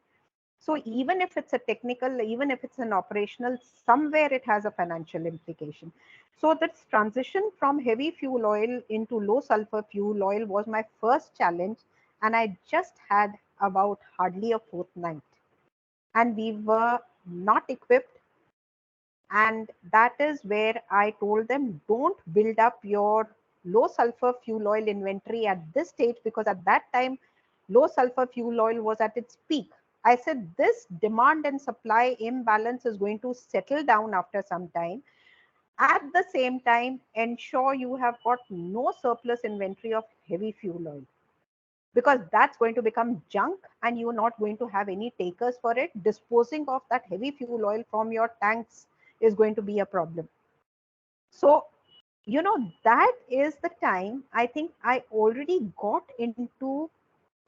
B: So even if it's a technical, even if it's an operational, somewhere it has a financial implication. So this transition from heavy fuel oil into low sulfur fuel oil was my first challenge. And I just had about hardly a fortnight. And we were not equipped. And that is where I told them, don't build up your low sulfur fuel oil inventory at this stage, because at that time, low sulfur fuel oil was at its peak. I said, this demand and supply imbalance is going to settle down after some time. At the same time, ensure you have got no surplus inventory of heavy fuel oil, because that's going to become junk and you're not going to have any takers for it. Disposing of that heavy fuel oil from your tanks is going to be a problem. So, that is the time I think I already got into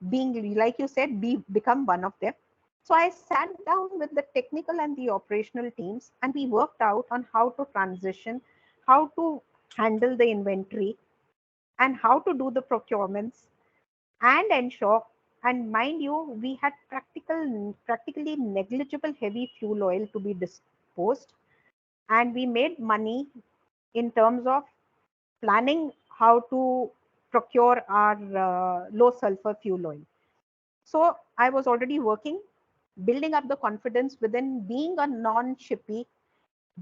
B: being, like you said, become one of them. So I sat down with the technical and the operational teams, and we worked out on how to transition, how to handle the inventory, and how to do the procurements and ensure. And mind you, we had practically negligible heavy fuel oil to be disposed, and we made money in terms of planning how to procure our low sulfur fuel oil. So I was already working, building up the confidence within, being a non-shippy,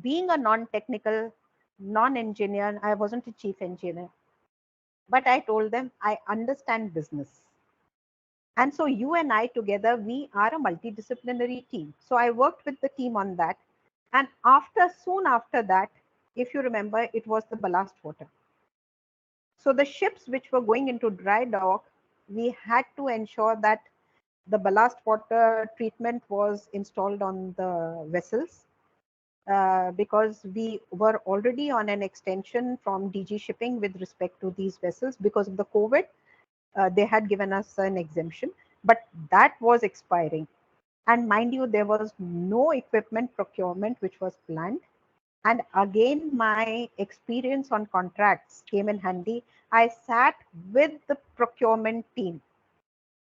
B: being a non-technical, non-engineer. I wasn't a chief engineer, but I told them I understand business. And so you and I together, we are a multidisciplinary team. So I worked with the team on that. And soon after that, if you remember, it was the ballast water. So the ships which were going into dry dock, we had to ensure that the ballast water treatment was installed on the vessels, because we were already on an extension from DG Shipping with respect to these vessels. Because of the COVID, they had given us an exemption, but that was expiring. And mind you, there was no equipment procurement which was planned. And again, my experience on contracts came in handy. I sat with the procurement team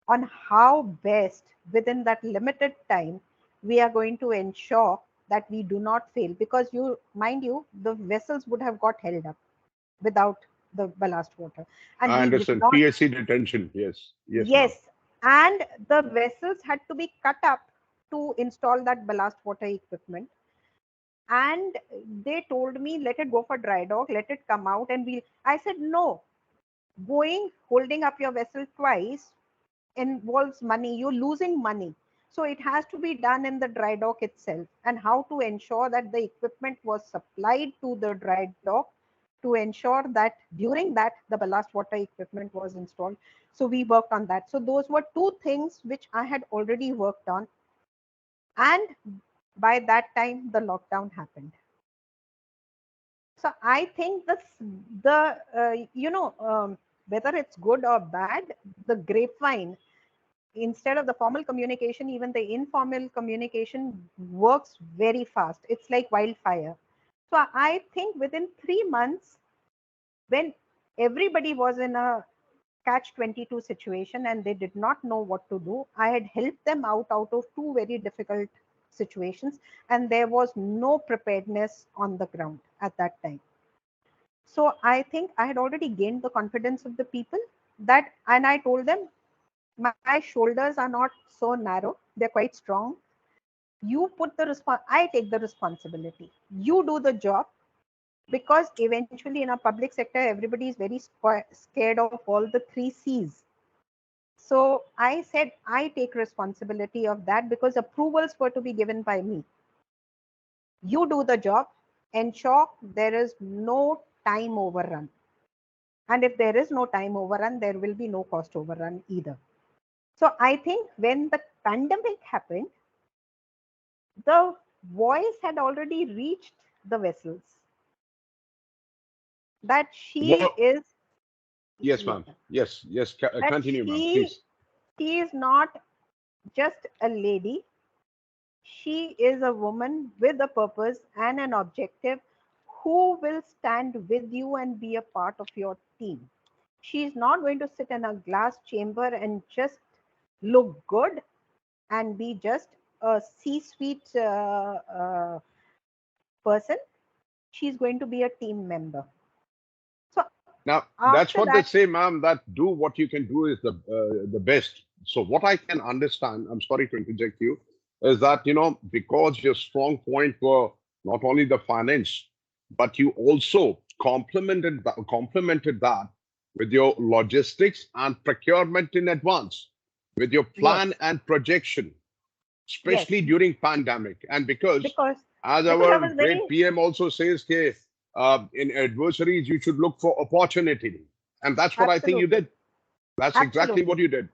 B: on how best within that limited time we are going to ensure that we do not fail, because you mind you, the vessels would have got held up without the ballast water, and
A: I
B: we did
A: understand.
B: not.
A: PSC detention. Yes. Yes, ma'am.
B: Yes, and the vessels had to be cut up to install that ballast water equipment. And they told me, let it go for dry dock, let it come out, and we. I said no. Going, holding up your vessel twice involves money. You're losing money. So it has to be done in the dry dock itself. And how to ensure that the equipment was supplied to the dry dock, to ensure that during that the ballast water equipment was installed. So we worked on that. So those were two things which I had already worked on. And by that time, the lockdown happened. So I think whether it's good or bad, the grapevine, instead of the formal communication, even the informal communication works very fast. It's like wildfire. So I think within 3 months, when everybody was in a catch 22 situation and they did not know what to do, I had helped them out of two very difficult situations, and there was no preparedness on the ground at that time. So I think I had already gained the confidence of the people, that, and I told them, my shoulders are not so narrow, they're quite strong. You put I take the responsibility, you do the job. Because eventually in a public sector, everybody is very scared of all the three C's. So I said, I take responsibility of that, because approvals were to be given by me. You do the job, ensure there is no time overrun. And if there is no time overrun, there will be no cost overrun either. So I think when the pandemic happened, the voice had already reached the vessels that she
A: Well,
B: is,
A: yes,
B: yeah,
A: ma'am. Yes. Yes.
B: that
A: Continue, ma'am, please.
B: she is not just a lady. She is a woman with a purpose and an objective, who will stand with you and be a part of your team. She is not going to sit in a glass chamber and just look good and be just a C-suite person. She's going to be a team member. So
A: Now,
B: after
A: that's what
B: that,
A: they say, ma'am, that do what you can do is the best. So what I can understand, I'm sorry to interject you, is that, because your strong point were not only the finance, but you also complemented that with your logistics and procurement in advance, with your plan
B: yes,
A: and projection,
B: yes,
A: especially during pandemic. And because,
B: because
A: as
B: I
A: our
B: was very,
A: great PM also says, okay, in adversaries, you should look for opportunity. And that's what I think you
B: absolutely,
A: did. That's exactly what
B: absolutely.
A: you did.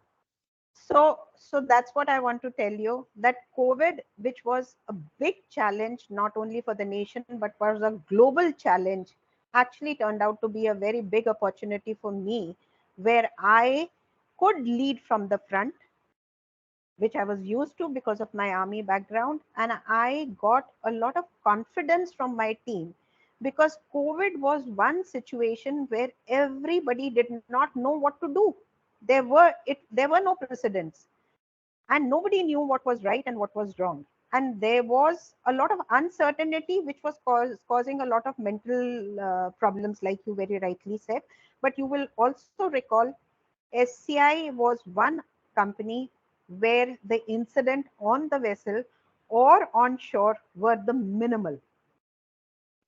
B: So that's what I want to tell you, that COVID, which was a big challenge, not only for the nation, but was a global challenge, actually turned out to be a very big opportunity for me, where I could lead from the front, which I was used to because of my army background. And I got a lot of confidence from my team, because COVID was one situation where everybody did not know what to do. There were no precedents, and nobody knew what was right and what was wrong. And there was a lot of uncertainty, which was causing a lot of mental problems, like you very rightly said. But you will also recall SCI was one company where the incident on the vessel or on shore were the minimal.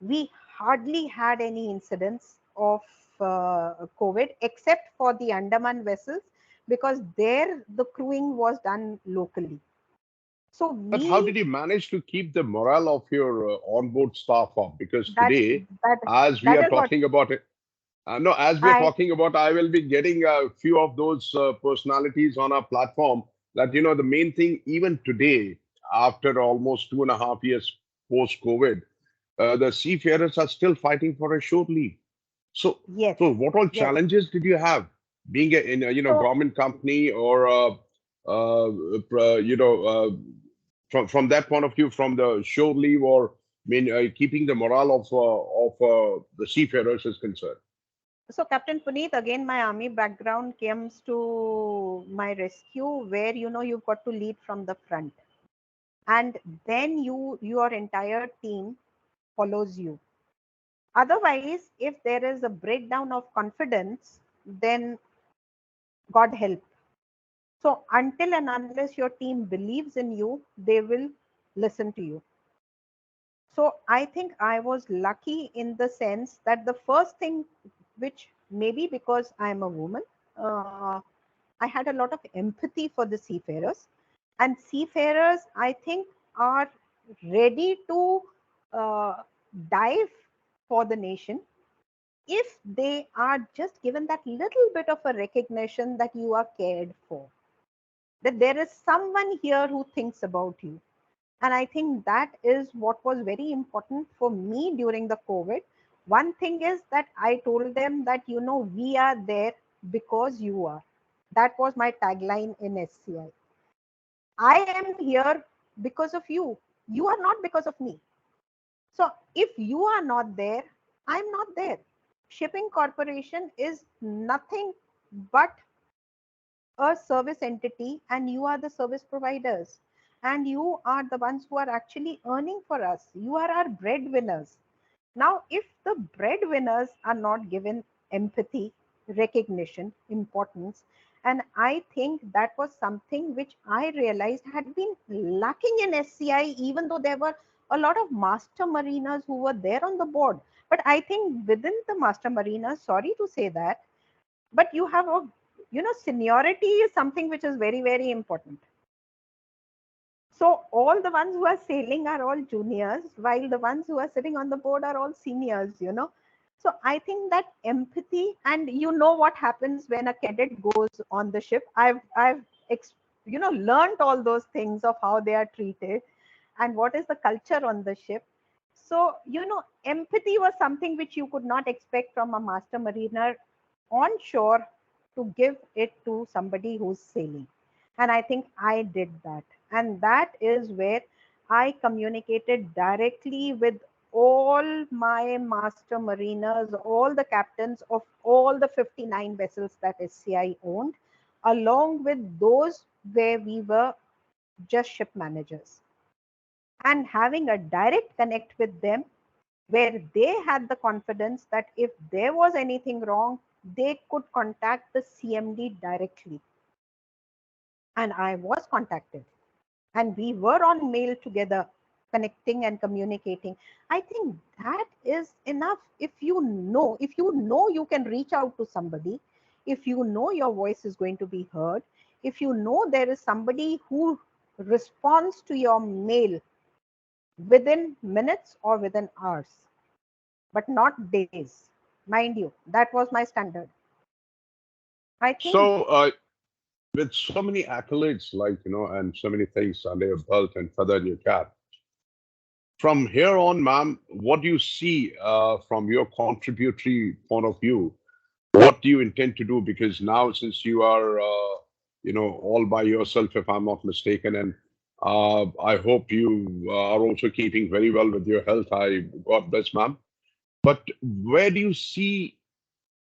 B: We hardly had any incidents of COVID except for the Andaman vessels, because there the crewing was done locally. So
A: But how did
B: we
A: you manage to keep the morale of your onboard staff up? Because
B: that
A: today,
B: that
A: as we
B: that
A: are
B: is what
A: talking about it, no, as we are
B: I
A: talking about, I will be getting a few of those personalities on our platform. That the main thing, even today, after almost 2.5 years post-COVID, the seafarers are still fighting for a shore leave. So,
B: yes,
A: so what all
B: yes.
A: challenges did you have being in a
B: So
A: government company or from that point of view, from the shore leave, or keeping the morale of the seafarers is concerned?
B: Captain Puneet, again, my army background comes to my rescue, where you've got to lead from the front, and then your entire team follows you. Otherwise, if there is a breakdown of confidence, then God help. So until and unless your team believes in you, they will listen to you. So I think I was lucky in the sense that the first thing, which maybe because I'm a woman, uh, I had a lot of empathy for the seafarers. And seafarers, I think, are ready to uh, dive for the nation if they are just given that little bit of a recognition that you are cared for, that there is someone here who thinks about you. And I think that is what was very important for me during the COVID. One thing is that I told them that, we are there because you are. That was my tagline in SCI. I am here because of you. You are not because of me. So if you are not there, I'm not there. Shipping Corporation is nothing but a service entity, and you are the service providers, and you are the ones who are actually earning for us. You are our breadwinners. Now if the breadwinners are not given empathy, recognition, importance, and I think that was something which I realized had been lacking in SCI, even though there were a lot of master mariners who were there on the board. But I think within the master mariners, sorry to say that, but you have a, seniority is something which is very, very important. So all the ones who are sailing are all juniors, while the ones who are sitting on the board are all seniors. So I think that empathy, and what happens when a cadet goes on the ship. I've learned all those things of how they are treated and what is the culture on the ship. So empathy was something which you could not expect from a master mariner on shore to give it to somebody who's sailing. And I think I did that. And that is where I communicated directly with all my master mariners, all the captains of all the 59 vessels that SCI owned, along with those where we were just ship managers, and having a direct connect with them, where they had the confidence that if there was anything wrong, they could contact the CMD directly. And I was contacted, and we were on mail together, connecting and communicating. I think that is enough. If you know you can reach out to somebody, if you know your voice is going to be heard, if you know there is somebody who responds to your mail within minutes or within hours, but not days. Mind you, that was my standard. I think
A: So, with so many accolades, and so many things under your belt and feather in your cap, from here on, ma'am, what do you see from your contributory point of view? What do you intend to do? Because now, since you are, all by yourself, if I'm not mistaken, and I hope you are also keeping very well with your health. God bless, ma'am. But where do you see,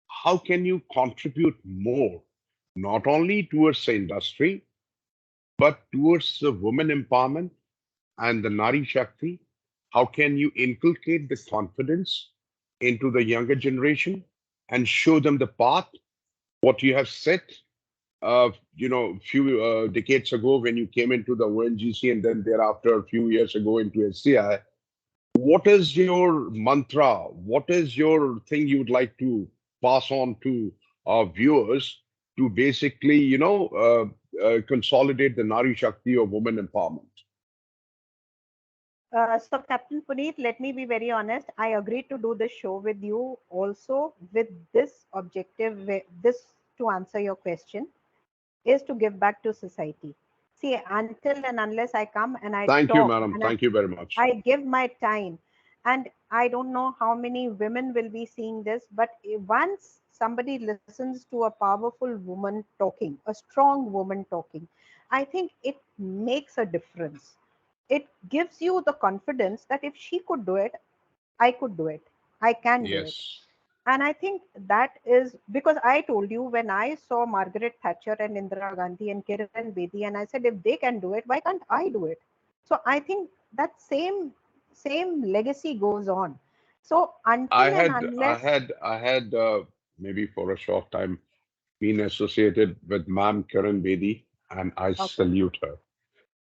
A: how can you contribute more not only towards the industry, but towards the women empowerment and the Nari Shakti. How can you inculcate the confidence into the younger generation and show them the path, what you have set, few decades ago when you came into the ONGC and then thereafter a few years ago into SCI. What is your mantra? What is your thing you would like to pass on to our viewers to basically, consolidate the Nari Shakti of women empowerment?
B: So, Captain Puneet, let me be very honest. I agreed to do this show with you also with this objective, this to answer your question is to give back to society. See, until and unless I come and I
A: Thank you,
B: talk
A: madam.
B: and
A: Thank you very much.
B: I give my time, and I don't know how many women will be seeing this, but once somebody listens to a powerful woman talking, a strong woman talking, I think it makes a difference. It gives you the confidence that if she could do it, I could do it. I can do it.
A: Yes,
B: And I think that is because I told you when I saw Margaret Thatcher and Indira Gandhi and Kiran Bedi, and I said, if they can do it, why can't I do it? So I think that same legacy goes on. So
A: I
B: until and
A: had, I
B: unless,
A: had, I had maybe for a short time been associated with Ma'am Karan Bedi, and I
B: okay,
A: salute her.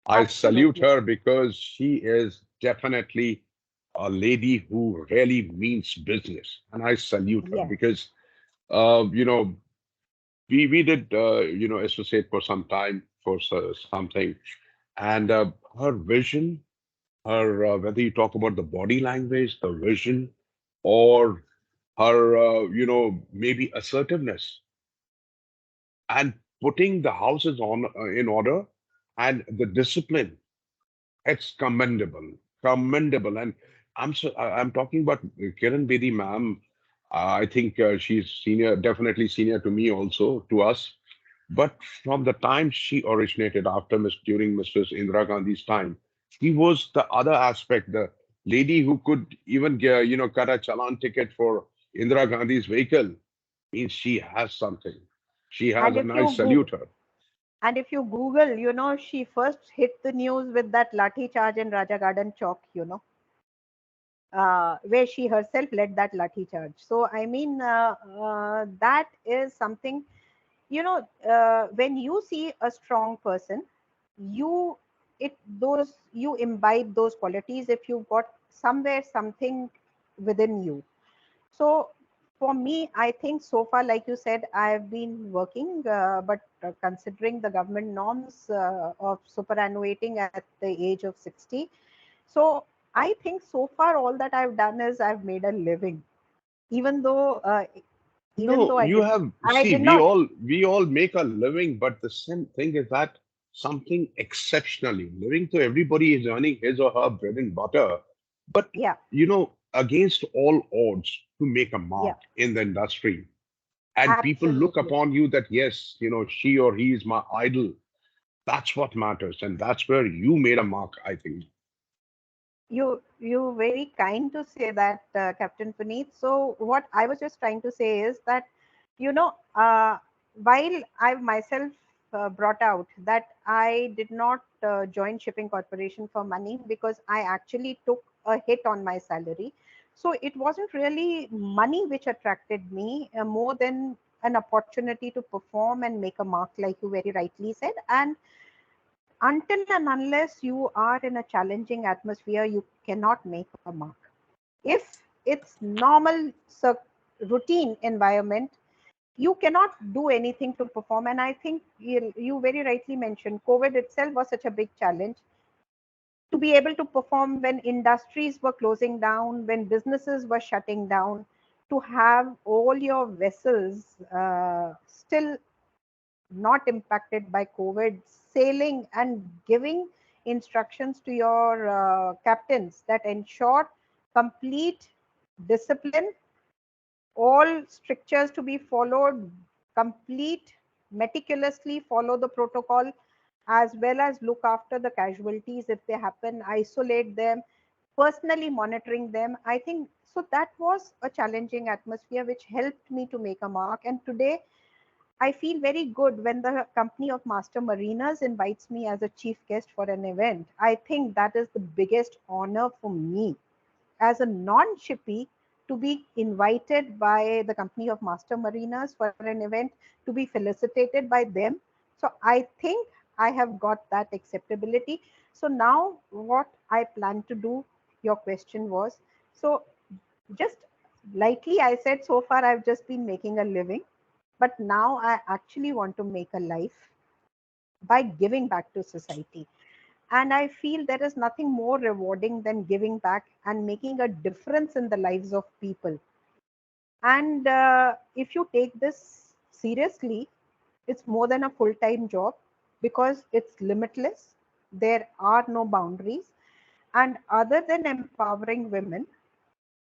A: I salute
B: absolutely,
A: her because she is definitely a lady who really means business, and I salute her
B: yes,
A: because uh, you know we did associate for some time for something, and her vision, her whether you talk about the body language, the vision, or her maybe assertiveness and putting the houses on in order and the discipline. It's commendable, commendable. And I'm talking about Kiran Bedi, ma'am. I think she's senior, definitely senior to me also, to us. But from the time she originated after during Mrs. Indira Gandhi's time, she was the other aspect, the lady who could even cut a challan ticket for Indira Gandhi's vehicle. Means she has something. She has,
B: and
A: and
B: if
A: I
B: you Google,
A: salute her.
B: and if you Google, she first hit the news with that lathi charge in Raja Garden Chowk, where she herself led that lathi charge. So I mean, that is something, when you see a strong person, you you imbibe those qualities if you've got somewhere something within you. So for me, I think so far, like you said, I've been working, but considering the government norms of superannuating at the age of 60, so I think so far all that I've done is I've made a living, even though uh, even
A: No,
B: though
A: you have,
B: I
A: see,
B: did not,
A: we all make a living, but the same thing is that something exceptionally living. So everybody is earning his or her bread and butter, but
B: yeah,
A: against all odds to make a
B: yeah,
A: mark in the industry. And people look
B: absolutely.
A: upon you that yes, she or he is my idol. That's what matters, and that's where you made a mark, I think.
B: You very kind to say that, Captain Puneet. So what I was just trying to say is that, you know, uh, while I myself brought out that I did not join Shipping Corporation for money because I actually took a hit on my salary. So it wasn't really money which attracted me more than an opportunity to perform and make a mark, like you very rightly said. And until and unless you are in a challenging atmosphere, you cannot make a mark. If it's normal routine environment, you cannot do anything to perform. And I think you very rightly mentioned COVID itself was such a big challenge to be able to perform when industries were closing down, when businesses were shutting down, to have all your vessels still not impacted by COVID, sailing and giving instructions to your captains that ensure complete discipline, all strictures to be followed, complete, meticulously follow the protocol, as well as look after the casualties if they happen, isolate them, personally monitoring them. I think so that was a challenging atmosphere which helped me to make a mark. And today I feel very good when the company of Master Mariners invites me as a chief guest for an event. I think that is the biggest honor for me as a non-shippy to be invited by the company of Master Mariners for an event, to be felicitated by them. So I think I have got that acceptability. So now what I plan to do, your question was, so just lightly I said so far I've just been making a living, but now I actually want to make a life by giving back to society. And I feel there is nothing more rewarding than giving back and making a difference in the lives of people. And if you take this seriously, it's more than a full time job because it's limitless. There are no boundaries. And other than empowering women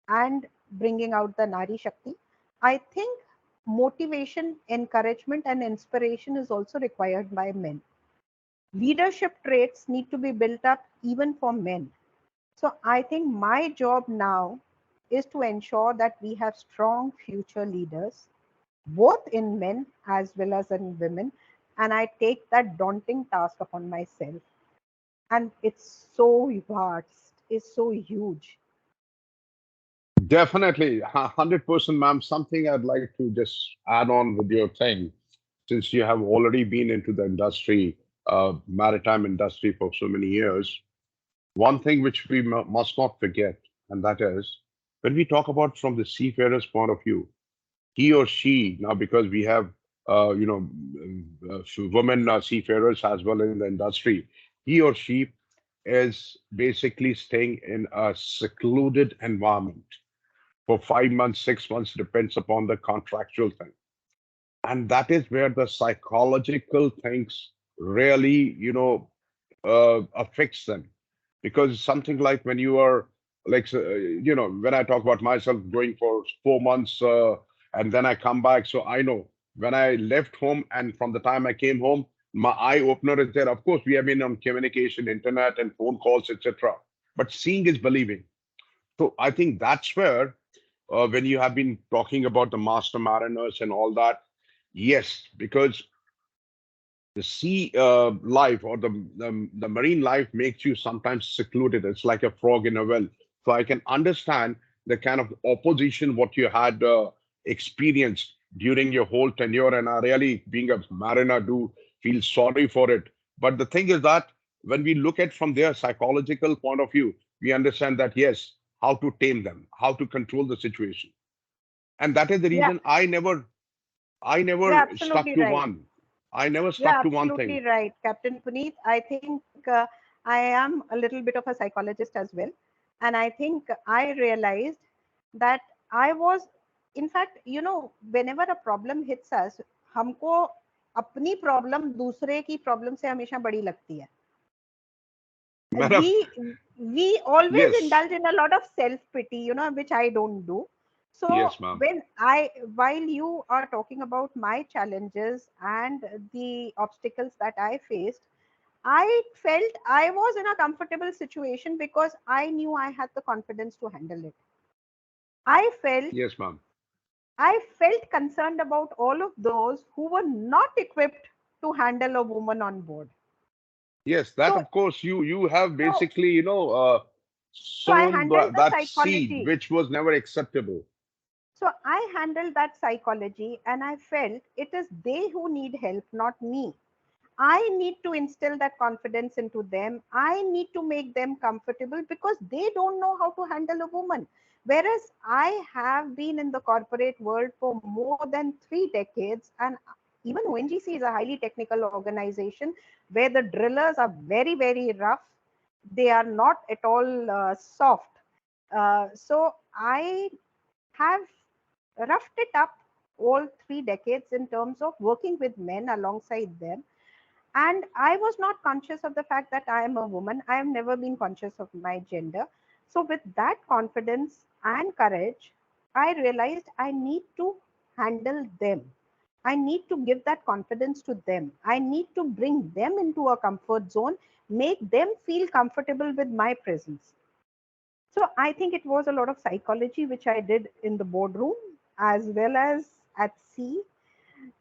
B: and bringing out the Nari Shakti, I think motivation, encouragement, and inspiration is also required by men. Leadership traits need to be built up even for men. So I think my job now is to ensure that we have strong future leaders, both in men as well as in women. And I take that daunting task upon myself. And it's so vast, it's so huge.
A: Definitely, 100%, ma'am. Something I'd like to just add on with your thing, since you have already been into the industry, maritime industry for so many years. One thing which we must not forget, and that is when we talk about from the seafarer's point of view, he or she, now because we have women seafarers as well in the industry, he or she is basically staying in a secluded environment for 5 months, 6 months, depends upon the contractual thing. And that is where the psychological things really, affects them. Because something like when you are, like, when I talk about myself going for 4 months and then I come back, so I know when I left home and from the time I came home, my eye opener is there. Of course, we have been on communication, internet, and phone calls, etc. But seeing is believing. So I think that's where, when you have been talking about the master mariners and all that, yes, because the sea life or the marine life makes you sometimes secluded. It's like a frog in a well. So I can understand the kind of opposition what you had experienced during your whole tenure, and I really, being a mariner, do feel sorry for it. But the thing is that when we look at from their psychological point of view, we understand that yes, how to tame them, how to control the situation, and that is the
B: Yeah,
A: reason I never
B: you're
A: stuck
B: absolutely
A: to
B: right.
A: one. I never
B: You're
A: stuck to one thing.
B: absolutely right, Captain Puneet. I think I am a little bit of a psychologist as well. And I think I realized that I was, in fact, whenever a problem hits us, हमको अपनी problem दूसरे की problem से हमेशा बड़ी लगती है.
A: Matter of,
B: We always
A: yes,
B: indulge in a lot of self pity, which I don't do. So
A: yes, ma'am.
B: when while you are talking about my challenges and the obstacles that I faced, I felt I was in a comfortable situation because I knew I had the confidence to handle it. I felt
A: Yes, ma'am.
B: I felt concerned about all of those who were not equipped to handle a woman on board.
A: Yes, that
B: So
A: of course you have
B: so
A: basically
B: so I
A: sown
B: handled the
A: that seed
B: psychology.
A: which was never acceptable.
B: So I handled that psychology and I felt it is they who need help, not me. I need to instill that confidence into them. I need to make them comfortable because they don't know how to handle a woman. Whereas I have been in the corporate world for more than 3 decades, and even ONGC is a highly technical organization where the drillers are very, very rough. They are not at all soft. So I have roughed it up all 3 decades in terms of working with men alongside them. And I was not conscious of the fact that I am a woman. I have never been conscious of my gender. So, with that confidence and courage, I realized I need to handle them. I need to give that confidence to them. I need to bring them into a comfort zone, make them feel comfortable with my presence. So I think it was a lot of psychology which I did in the boardroom as well as at sea.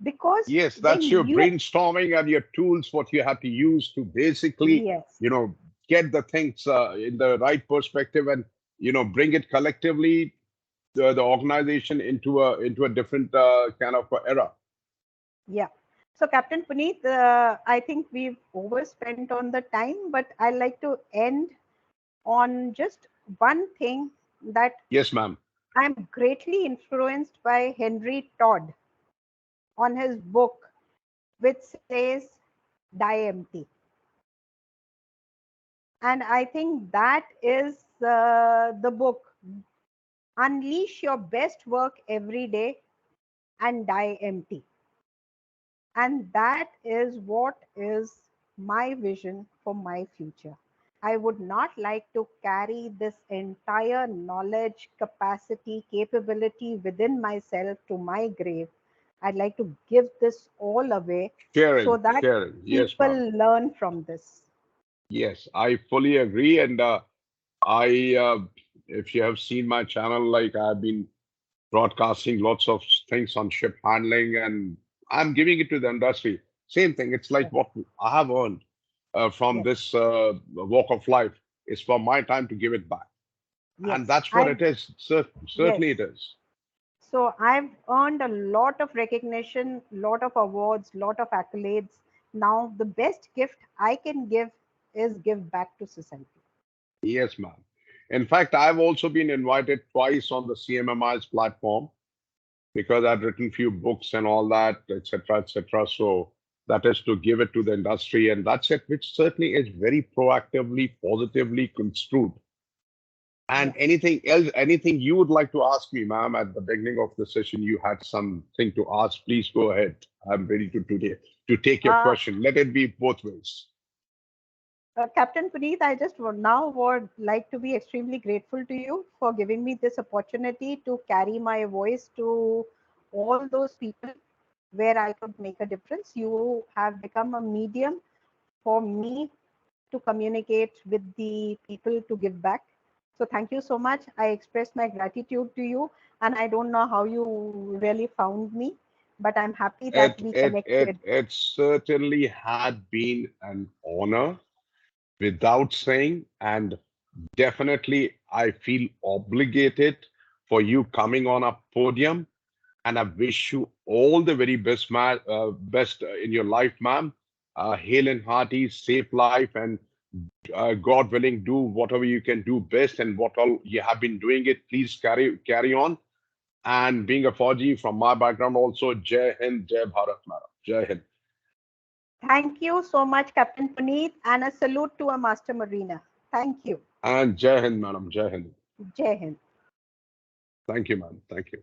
B: because
A: Yes, that's
B: when
A: your
B: you,
A: brainstorming and your tools, what you have to use to basically,
B: yes,
A: you know, get the things in the right perspective and, bring it collectively, the organization into a different kind of era.
B: yeah. So, Captain Puneet, I think we've overspent on the time, but I like to end on just one thing, that
A: Yes, ma'am.
B: I'm greatly influenced by Henry Todd on his book, which says Die Empty. And I think that is the book. Unleash your best work every day and die empty. And that is what is my vision for my future. I would not like to carry this entire knowledge, capacity, capability within myself to my grave. I'd like to give this all away so
A: Sharing,
B: that
A: sharing. Yes, ma'am.
B: people learn from this.
A: Yes, I fully agree. And if you have seen my channel, like I've been broadcasting lots of things on ship handling, and I'm giving it to the industry. Same thing. It's like
B: Yes,
A: what I have earned from
B: yes,
A: this walk of life is for my time to give it back. And
B: yes.
A: that's what it is.
B: Yes.
A: Certainly it is.
B: So I've earned a lot of recognition, lot of awards, lot of accolades. Now the best gift I can give is give back to society.
A: Yes, ma'am. In fact, I've also been invited twice on the CMMI's platform because I've written few books and all that, etc., etc. So that is to give it to the industry, and that's it, which certainly is very proactively, positively construed. And
B: Yeah.
A: anything else, anything you would like to ask me, ma'am, at the beginning of the session, you had something to ask. Please go ahead. I'm ready to take your
B: Uh,
A: question. Let it be both ways.
B: Captain Puneet, I just now would like to be extremely grateful to you for giving me this opportunity to carry my voice to all those people where I could make a difference. You have become a medium for me to communicate with the people to give back. So thank you so much. I express my gratitude to you, and I don't know how you really found me, but I'm happy that
A: It
B: we
A: it it
B: connected.
A: it certainly had been an honor without saying, and definitely I feel obligated for you coming on a podium, and I wish you all the very best, best in your life, ma'am. Hale and hearty, safe life, and God willing, do whatever you can do best, and what all you have been doing it. Please carry on. And being a Fauji from my background, also Jai Hind, Jai Bharat, madam. Jai Hind.
B: Thank you so much, Captain Puneet, and a salute to a Master Marina. Thank you.
A: And Jai Hind, madam. Jai Hind.
B: Jai Hind.
A: Thank you, ma'am. Thank you.